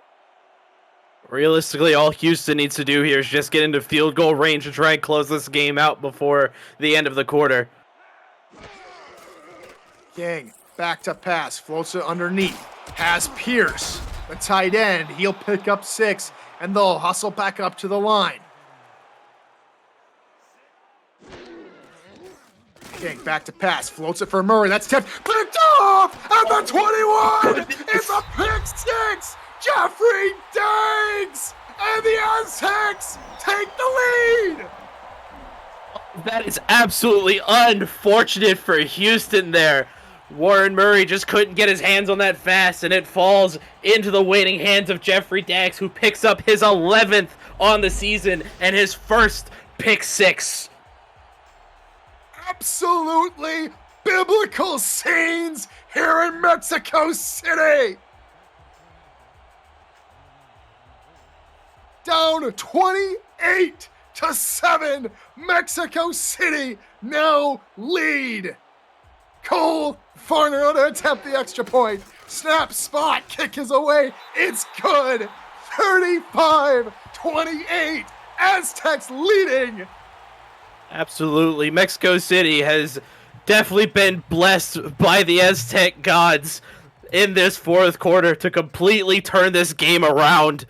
Realistically, all Houston needs to do here is just get into field goal range and try and close this game out before the end of the quarter. King, back to pass, floats it underneath, has Pierce, the tight end. He'll pick up 6, and they'll hustle back up to the line. King, back to pass, floats it for Murray. That's tipped, picked off at the 21. It's a pick 6. Jeffrey Daggs and the Aztecs take the lead. That is absolutely unfortunate for Houston there. Warren Murray just couldn't get his hands on that fast, and it falls into the waiting hands of Jeffrey Daggs, who picks up his 11th on the season and his first pick 6. Absolutely biblical scenes here in Mexico City. down 28-7. Mexico City now lead. Cole Varner on to attempt the extra point. Snap, spot, kick is away. It's good. 35-28. Aztecs leading. Absolutely. Mexico City has definitely been blessed by the Aztec gods in this fourth quarter to completely turn this game around.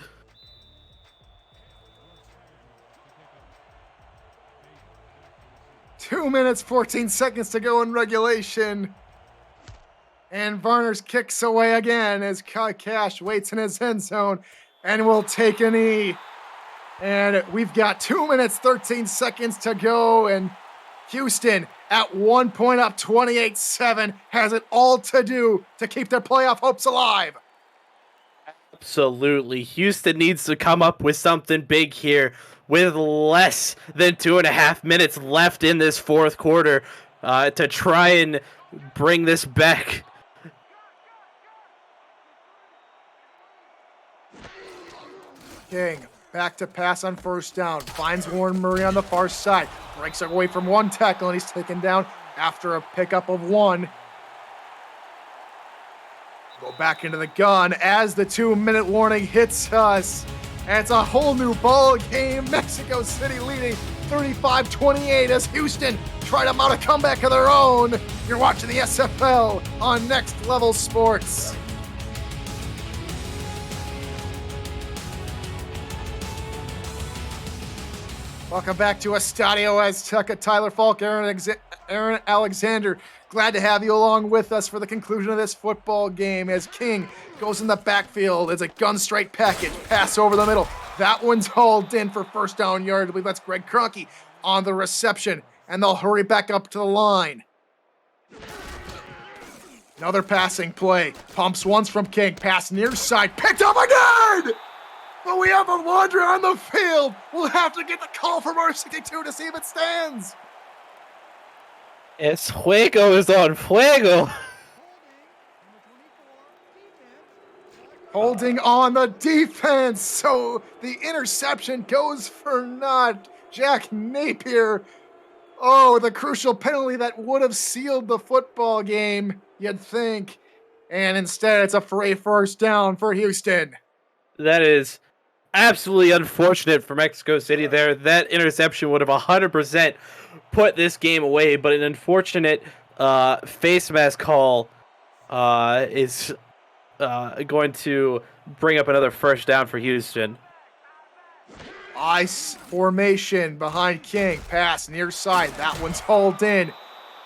Two minutes, 14 seconds to go in regulation. And Varner's kicks away again as Cash waits in his end zone and will take a knee. And we've got 2 minutes, 13 seconds to go. And Houston, at 1 point up 28-7, has it all to do to keep their playoff hopes alive. Absolutely. Houston needs to come up with something big here with less than 2.5 minutes left in this fourth quarter to try and bring this back. King back to pass on first down. Finds Warren Murray on the far side. Breaks away from one tackle, and he's taken down after a pickup of one. Go back into the gun as the 2-minute warning hits us. And it's a whole new ball game. Mexico City leading 35-28 as Houston try to mount a comeback of their own. You're watching the SFL on Next Level Sports. Welcome back to Estadio Azteca. Tyler Falk, Aaron Alexander. Glad to have you along with us for the conclusion of this football game as King goes in the backfield. It's a gun straight package. Pass over the middle. That one's hauled in for first down yard. I believe that's Greg Kroenke on the reception. And they'll hurry back up to the line. Another passing play. Pumps once from King. Pass near side. Picked up again! But we have a Laundry on the field. We'll have to get the call from R62 to see if it stands. Es juego is on fuego. Holding on the defense. So the interception goes for naught. Jack Napier. Oh, the crucial penalty that would have sealed the football game, you'd think. And instead, it's a free first down for Houston. That is absolutely unfortunate for Mexico City there. That interception would have 100% put this game away, but an unfortunate face mask call is going to bring up another first down for Houston. Ice formation behind King. Pass near side. That one's hauled in.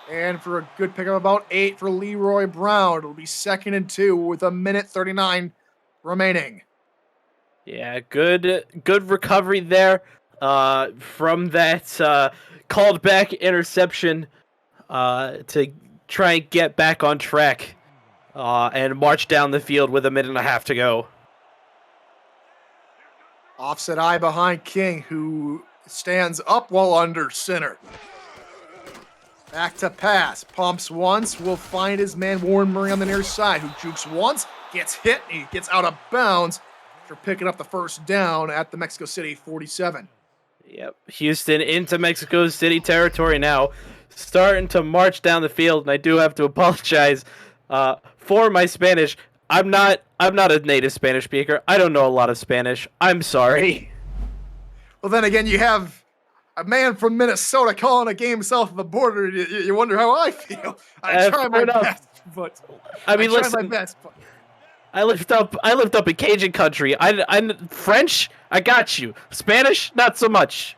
And for a good pick of about 8 for Leroy Brown. It'll be 2nd and 2 with 1:39 remaining. Yeah, good recovery there from that called back interception to try and get back on track and march down the field with 1.5 minutes to go. Offset eye behind King, who stands up while under center. Back to pass. Pumps once. Will find his man Warren Murray on the near side, who jukes once, gets hit, and he gets out of bounds after picking up the first down at the Mexico City 47. Yep, Houston into Mexico City territory now, starting to march down the field, and I do have to apologize for my Spanish. I'm not a native Spanish speaker. I don't know a lot of Spanish. I'm sorry. Well, then again, you have a man from Minnesota calling a game south of the border. You wonder how I feel. I try my best, but I lived up in Cajun country. I'm French. I got you. Spanish, not so much.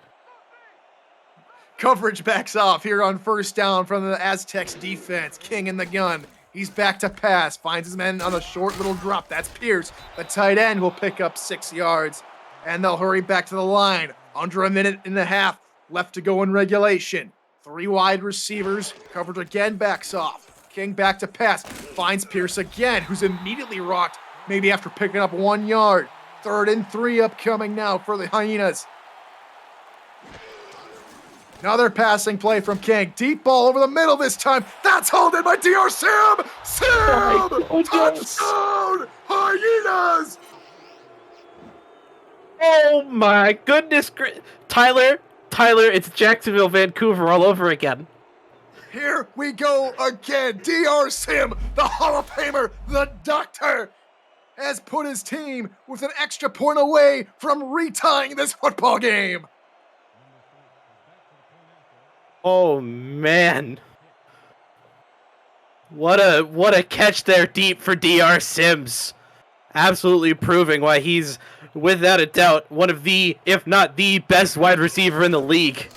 Coverage backs off here on first down from the Aztecs defense. King in the gun. He's back to pass. Finds his man on a short little drop. That's Pierce. The tight end will pick up 6 yards. And they'll hurry back to the line. Under 1.5 minutes left to go in regulation. 3 wide receivers. Coverage again backs off. King back to pass. Finds Pierce again, who's immediately rocked, maybe after picking up 1 yard. 3rd and 3 upcoming now for the Hyenas. Another passing play from King. Deep ball over the middle this time. That's hauled in by DR Sam! Sam! Touchdown! Hyenas! Oh my goodness, Tyler, it's Jacksonville, Vancouver all over again. Here we go again. DR Sim, the Hall of Famer, the Doctor, has put his team with an extra point away from retying this football game. Oh man. What a catch there deep for DR Sims. Absolutely proving why he's, without a doubt, one of the, if not the best wide receiver in the league.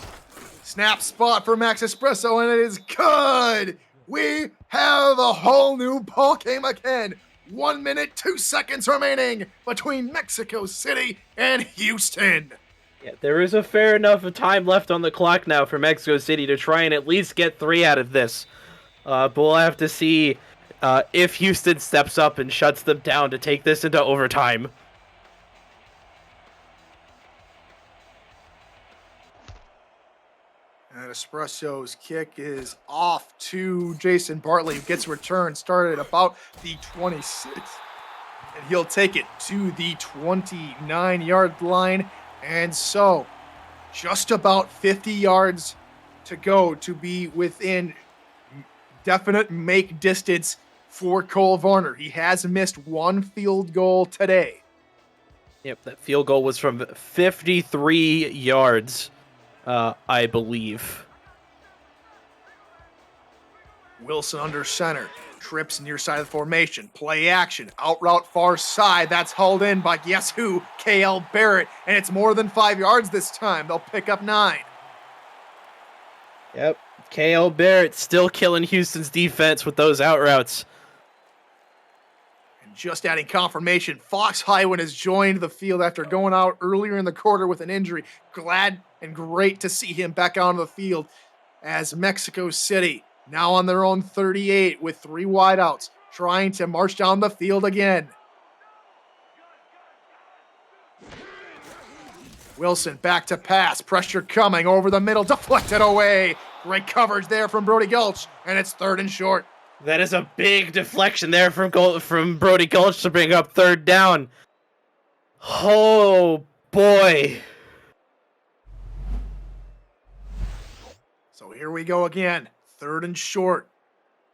Snap spot for Max Espresso, and it is good. We have a whole new ball game again. 1 minute, 2 seconds remaining between Mexico City and Houston. Yeah, there is a fair enough of time left on the clock now for Mexico City to try and at least get 3 out of this. But we'll have to see if Houston steps up and shuts them down to take this into overtime. And Espresso's kick is off to Jason Bartley, who gets returned, started at about the 26. And he'll take it to the 29-yard line. And so, just about 50 yards to go to be within definite make distance for Cole Varner. He has missed 1 field goal today. Yep, that field goal was from 53 yards, I believe. Wilson under center. Trips near side of the formation. Play action. Out route far side. That's hauled in by guess who? KL Barrett. And it's more than 5 yards this time. They'll pick up 9. Yep. KL Barrett still killing Houston's defense with those out routes. And just adding confirmation, Fox Highwind has joined the field after going out earlier in the quarter with an injury. Glad and great to see him back on the field as Mexico City now on their own 38 with 3 wideouts, trying to march down the field again. Wilson back to pass, pressure coming over the middle, deflected away. Great coverage there from Brody Gulch, and it's 3rd and short. That is a big deflection there from Brody Gulch to bring up 3rd down. Oh boy. So here we go again. 3rd and short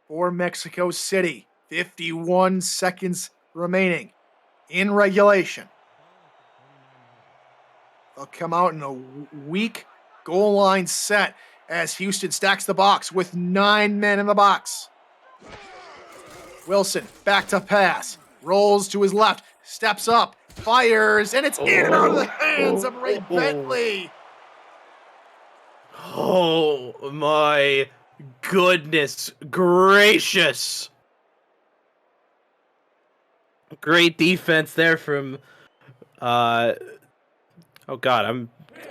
for Mexico City. 51 seconds remaining in regulation. They'll come out in a weak goal line set as Houston stacks the box with 9 men in the box. Wilson back to pass. Rolls to his left. Steps up. Fires. And it's in and out of the hands of Ray Bentley. Oh my goodness gracious. Great defense there from oh god, I'm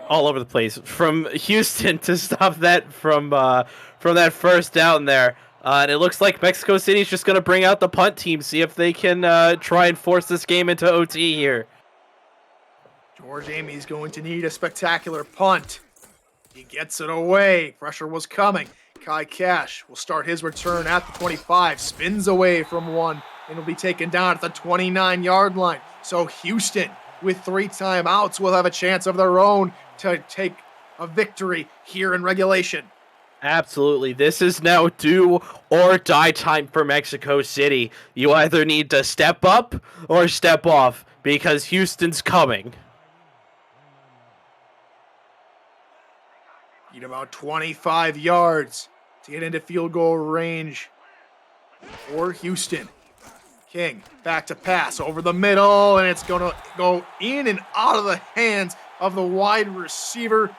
all over the place. From Houston to stop that from that 1st down there. And it looks like Mexico City is just going to bring out the punt team, see if they can try and force this game into OT here. George Amy's going to need a spectacular punt. He gets it away. Pressure was coming. Kai Cash will start his return at the 25, spins away from 1, and will be taken down at the 29-yard line. So Houston, with 3 timeouts, will have a chance of their own to take a victory here in regulation. Absolutely. This is now do or die time for Mexico City. You either need to step up or step off because Houston's coming. Need about 25 yards to get into field goal range for Houston. King back to pass over the middle, and it's going to go in and out of the hands of the wide receiver,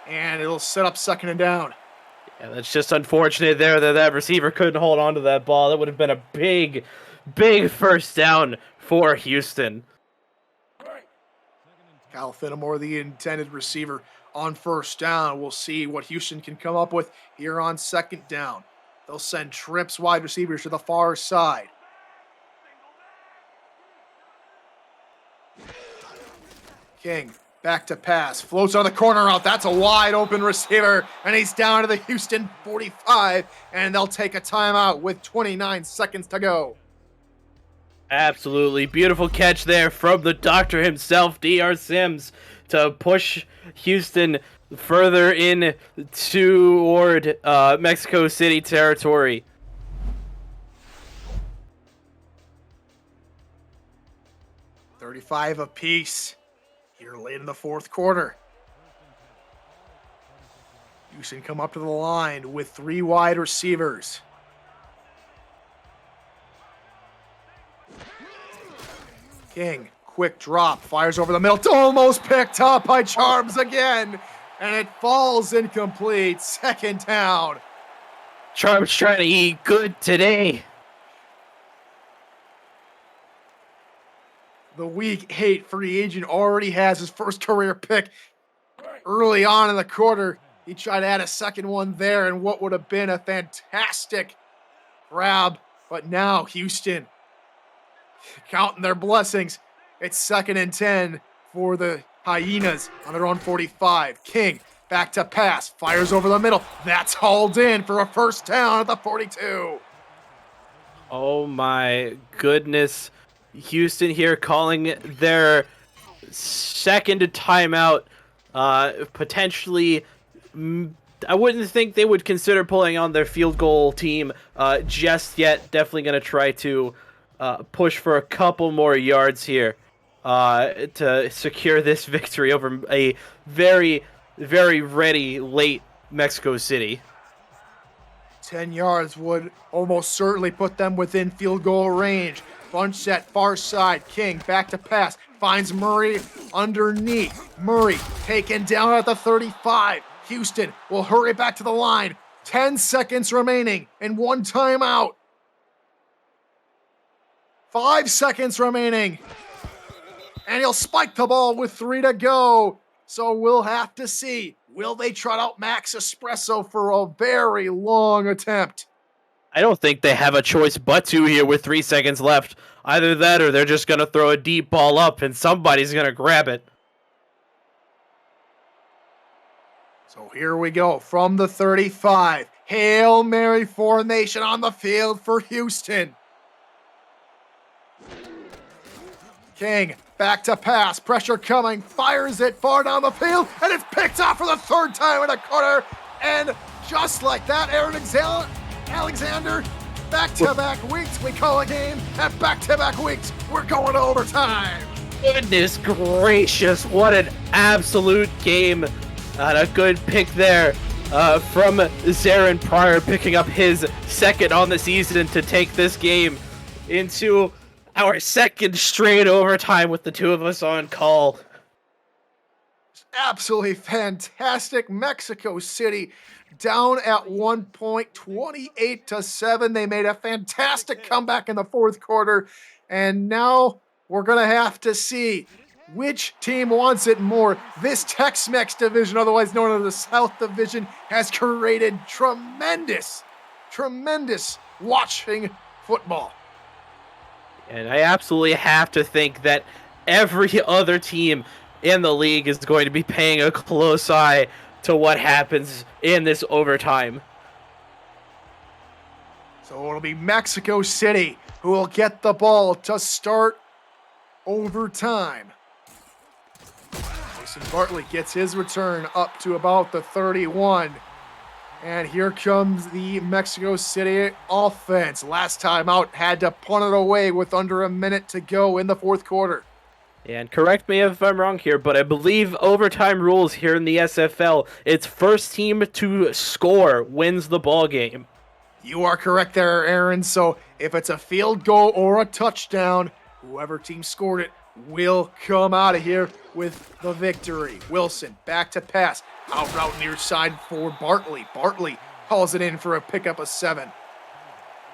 and it'll set up 2nd and down. Yeah, that's just unfortunate there that receiver couldn't hold on to that ball. That would have been a big 1st down for Houston. Kyle Finnemore, the intended receiver, on 1st down. We'll see what Houston can come up with here on 2nd down. They'll send trips wide receivers to the far side. King back to pass, floats on the corner route. That's a wide open receiver, and he's down to the Houston 45, and they'll take a timeout with 29 seconds to go. Absolutely beautiful catch there from the doctor himself, Dr. Sims, to push Houston further in toward Mexico City territory. 35 apiece here late in the fourth quarter. Houston come up to the line with 3 wide receivers. King, quick drop, fires over the middle, almost picked up by Charms again, and it falls incomplete. Second down. Charms trying to eat good today. The week 8 free agent already has his first career pick early on in the quarter. He tried to add a second one there and what would have been a fantastic grab. But now Houston counting their blessings. It's 2nd and 10 for the Hyenas on their own 45. King back to pass, fires over the middle. That's hauled in for a first down at the 42. Oh my goodness. Houston here calling their second timeout. Potentially, I wouldn't think they would consider pulling on their field goal team just yet. Definitely going to try to push for a couple more yards here to secure this victory over a very, very ready late Mexico City. 10 yards would almost certainly put them within field goal range. Bunch set, far side. King back to pass. Finds Murray underneath. Murray taken down at the 35. Houston will hurry back to the line. 10 seconds remaining and 1 timeout. 5 seconds remaining. And he'll spike the ball with 3 to go. So we'll have to see. Will they trot out Max Espresso for a very long attempt? I don't think they have a choice but to here with 3 seconds left. Either that or they're just going to throw a deep ball up and somebody's going to grab it. So here we go from the 35. Hail Mary formation on the field for Houston. King back to pass. Pressure coming. Fires it far down the field. And it's picked off for the 3rd time in a quarter. And just like that, Aaron Alexander, back-to-back weeks, we call a game. At back-to-back weeks, we're going to overtime. Goodness gracious, what an absolute game. And a good pick there from Zarin Pryor, picking up his 2nd on the season to take this game into our 2nd straight overtime with the 2 of us on call. Absolutely fantastic. Mexico City down at 1 point, 28-7. They made a fantastic comeback in the 4th quarter. And now we're going to have to see which team wants it more. This Tex-Mex division, otherwise known as the South Division, has created tremendous watching football. And I absolutely have to think that every other team in the league is going to be paying a close eye to what happens in this overtime. So it'll be Mexico City who will get the ball to start overtime. Mason Bartley gets his return up to about the 31. And here comes the Mexico City offense. Last time out, had to punt it away with under a minute to go in the 4th quarter. And correct me if I'm wrong here, but I believe overtime rules here in the SFL, it's first team to score wins the ball game. You are correct there, Aaron. So if it's a field goal or a touchdown, whoever team scored it will come out of here with the victory. Wilson back to pass. Out route near side for Bartley. Bartley calls it in for a pickup of 7.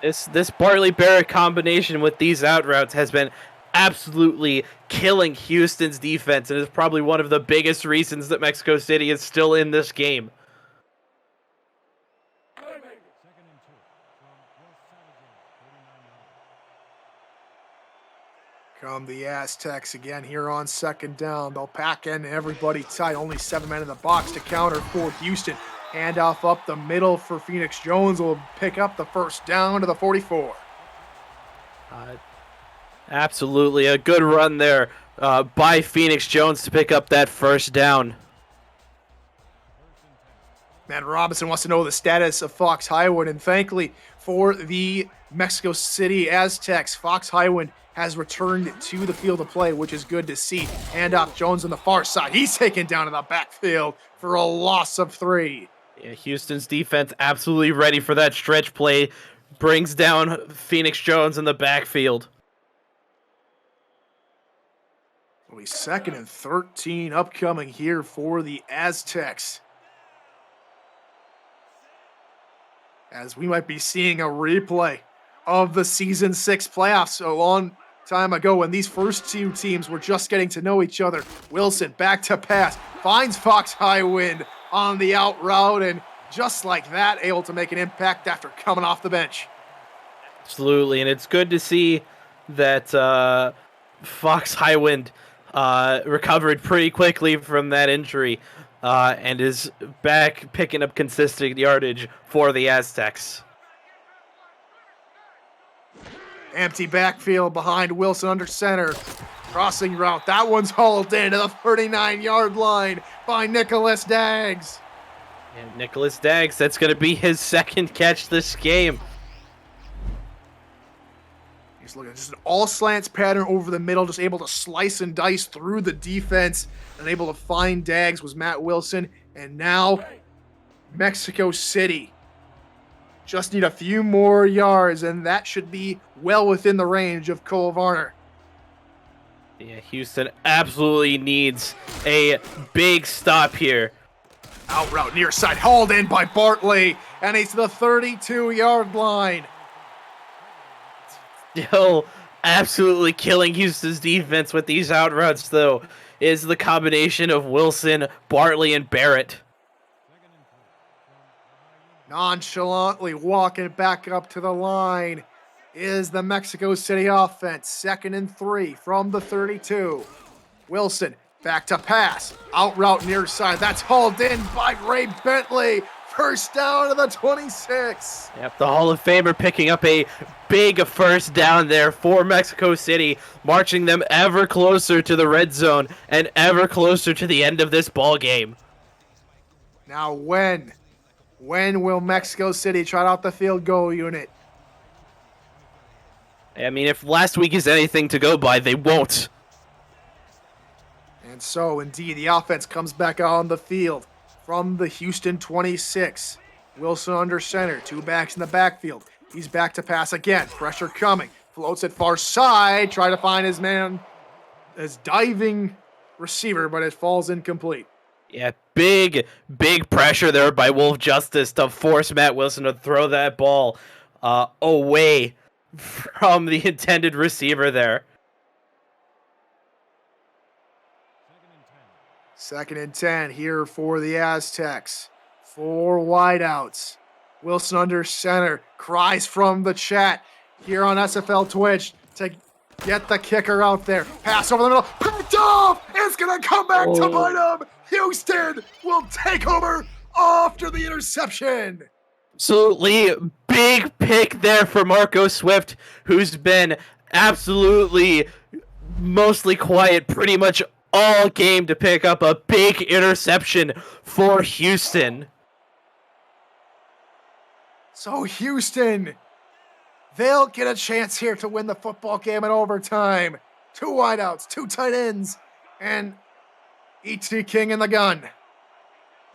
This Bartley-Barrett combination with these out routes has been absolutely killing Houston's defense, and is probably one of the biggest reasons that Mexico City is still in this game. Come the Aztecs again here on 2nd down. They'll pack in everybody tight. Only 7 men in the box to counter for Houston. Handoff up the middle for Phoenix Jones will pick up the first down to the 44. Absolutely, a good run there by Phoenix Jones to pick up that first down. Man, Robinson wants to know the status of Fox Highwood, and thankfully for the Mexico City Aztecs, Fox Highwind has returned to the field of play, which is good to see. Hand off Jones on the far side. He's taken down in the backfield for a loss of 3. Yeah, Houston's defense absolutely ready for that stretch play. Brings down Phoenix Jones in the backfield. It'll be 2nd and 13 upcoming here for the Aztecs, as we might be seeing a replay of the Season 6 playoffs a long time ago when these first two teams were just getting to know each other. Wilson back to pass, finds Fox Highwind on the out route, and just like that, able to make an impact after coming off the bench. Absolutely, and it's good to see that Fox Highwind recovered pretty quickly from that injury and is back picking up consistent yardage for the Aztecs. Empty backfield behind Wilson under center. Crossing route. That one's hauled into the 39-yard line by Nicholas Daggs. And Nicholas Daggs, that's going to be his second catch this game. He's looking at just an all slants pattern over the middle, just able to slice and dice through the defense and able to find Daggs was Matt Wilson. And now Mexico City just need a few more yards, and that should be well within the range of Cole Varner. Yeah, Houston absolutely needs a big stop here. Out route near side, hauled in by Bartley, and he's to the 32-yard line. Still absolutely killing Houston's defense with these out routes, though, is the combination of Wilson, Bartley, and Barrett. Nonchalantly walking back up to the line is the Mexico City offense. 2nd and 3 from the 32. Wilson back to pass. Out route near side. That's hauled in by Ray Bentley. First down to the 26. Yep, the Hall of Famer picking up a big first down there for Mexico City, marching them ever closer to the red zone and ever closer to the end of this ball game. Now when will Mexico City trot out the field goal unit? I mean, if last week is anything to go by, they won't. And so, indeed, the offense comes back out on the field from the Houston 26. Wilson under center, 2 backs in the backfield. He's back to pass again. Pressure coming. Floats it far side. Try to find his man, his diving receiver, but it falls incomplete. Yeah, big pressure there by Wolf Justice to force Matt Wilson to throw that ball away from the intended receiver there. 2nd and 10 here for the Aztecs. 4 wideouts. Wilson under center. Cries from the chat here on SFL Twitch to get the kicker out there. Pass over the middle. Picked off! It's going to come back to bite him. Houston will take over after the interception. Absolutely big pick there for Marco Swift, who's been absolutely mostly quiet pretty much all game to pick up a big interception for Houston. So Houston, they'll get a chance here to win the football game in overtime. 2 wideouts, 2 tight ends, and E.T. King in the gun.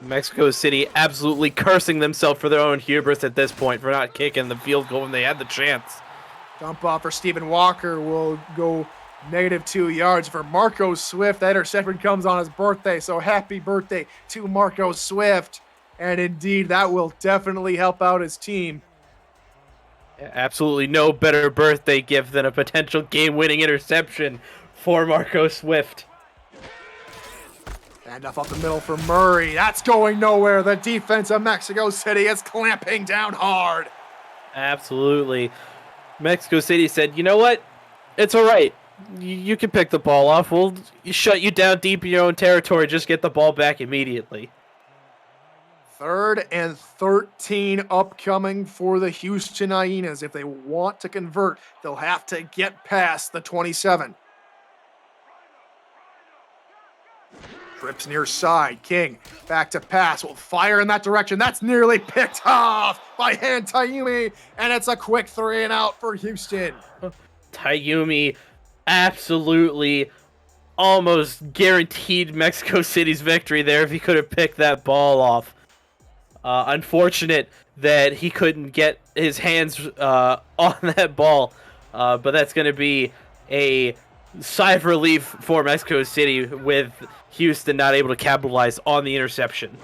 Mexico City absolutely cursing themselves for their own hubris at this point for not kicking the field goal when they had the chance. Dump off for Stephen Walker will go -2 yards for Marco Swift. That interception comes on his birthday, so happy birthday to Marco Swift. And indeed, that will definitely help out his team. Absolutely no better birthday gift than a potential game-winning interception for Marco Swift. And off the middle for Murray. That's going nowhere. The defense of Mexico City is clamping down hard. Absolutely. Mexico City said, you know what? It's all right. You can pick the ball off. We'll shut you down deep in your own territory. Just get the ball back immediately. 3rd and 13 upcoming for the Houston Hyenas. If they want to convert, they'll have to get past the 27. Trips near side. King back to pass. Will fire in that direction. That's nearly picked off by Han Taiyumi. And it's a quick 3 and out for Houston. Taiyumi absolutely almost guaranteed Mexico City's victory there if he could have picked that ball off. Unfortunate that he couldn't get his hands on that ball. But that's going to be a sigh of relief for Mexico City with Houston not able to capitalize on the interception.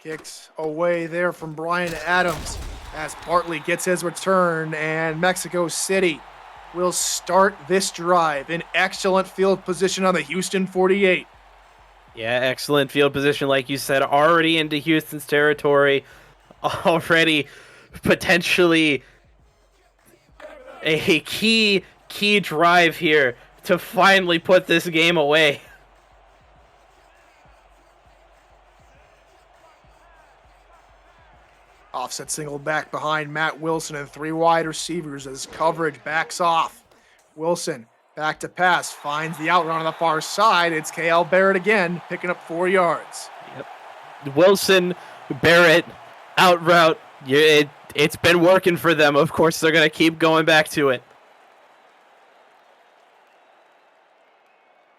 Kicks away there from Brian Adams as Bartley gets his return, and Mexico City will start this drive in excellent field position on the Houston 48. Yeah, excellent field position, like you said, already into Houston's territory, already potentially a key drive here to finally put this game away. Offset single back behind Matt Wilson and 3 wide receivers as coverage backs off. Wilson back to pass, finds the out route on the far side. It's KL Barrett again, picking up 4 yards. Yep. Wilson, Barrett, out route. It's been working for them. Of course, they're going to keep going back to it.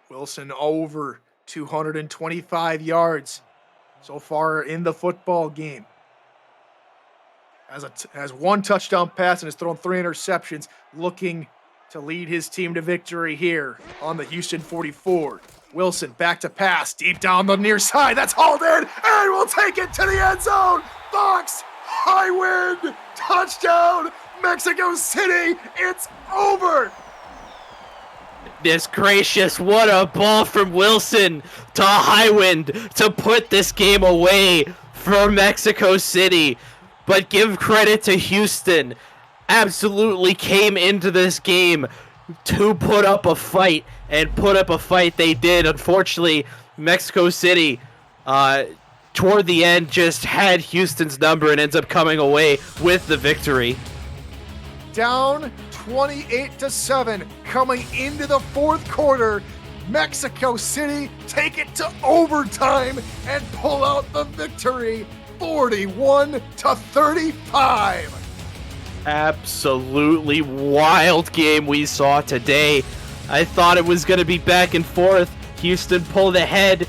Wilson over 225 yards so far in the football game. Has 1 touchdown pass and has thrown 3 interceptions, looking to lead his team to victory here on the Houston 44. Wilson back to pass, deep down the near side. That's hauled in, and will take it to the end zone. Fox, high wind, touchdown, Mexico City. It's over. Goodness gracious, what a ball from Wilson to Highwind to put this game away for Mexico City. But give credit to Houston. Absolutely came into this game to put up a fight, and put up a fight they did. Unfortunately, Mexico City, toward the end, just had Houston's number and ends up coming away with the victory. Down 28-7 coming into the 4th quarter. Mexico City take it to overtime and pull out the victory, 41-35. Absolutely wild game we saw today. I thought it was going to be back and forth. Houston pulled ahead.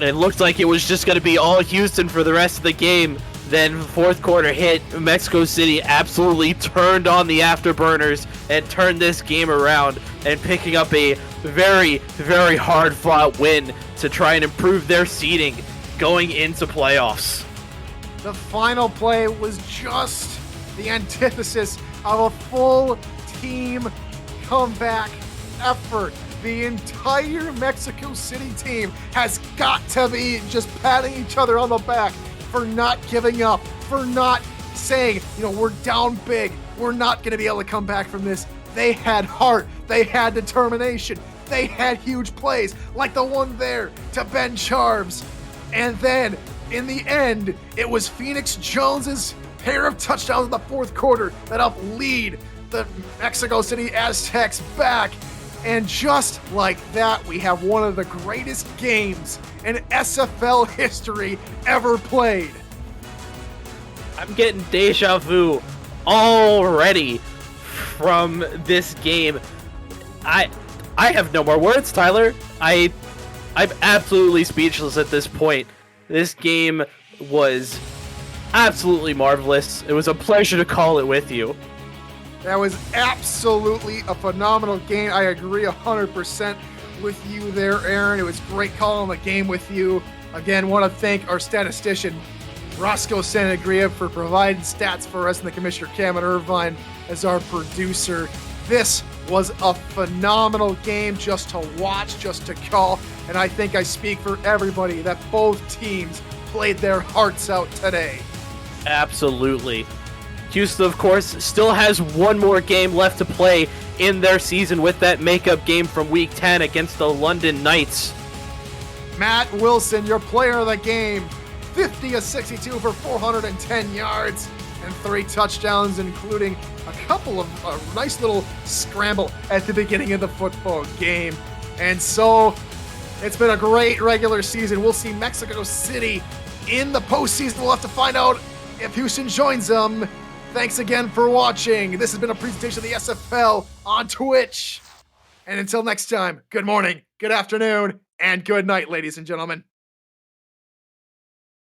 It looked like it was just going to be all Houston for the rest of the game. Then 4th quarter hit. Mexico City absolutely turned on the afterburners and turned this game around, and picking up a very, very hard-fought win to try and improve their seeding going into playoffs. The final play was just the antithesis of a full team comeback effort. The entire Mexico City team has got to be just patting each other on the back for not giving up, for not saying, we're down big, we're not going to be able to come back from this. They had heart, they had determination, they had huge plays like the one there to Ben Charms. And then in the end, it was Phoenix Jones's pair of touchdowns in the 4th quarter that helped lead the Mexico City Aztecs back. And just like that, we have one of the greatest games in SFL history ever played. I'm getting deja vu already from this game. I have no more words, Tyler. I'm absolutely speechless at this point. This game was absolutely marvelous. It was a pleasure to call it with you. That was absolutely a phenomenal game. I agree 100% with you there, Aaron. It was great calling the game with you. Again, want to thank our statistician, Roscoe Sanagria, for providing stats for us, and the Commissioner Cameron Irvine as our producer. This was a phenomenal game just to watch, just to call, and I think I speak for everybody that both teams played their hearts out today. Absolutely. Houston, of course, still has one more game left to play in their season with that makeup game from Week 10 against the London Knights. Matt Wilson, your player of the game, 50 of 62 for 410 yards and 3 touchdowns, including a couple of a nice little scramble at the beginning of the football game. And so it's been a great regular season. We'll see Mexico City in the postseason. We'll have to find out if Houston joins them. Thanks again for watching. This has been a presentation of the SFL on Twitch. And until next time, good morning, good afternoon, and good night, ladies and gentlemen.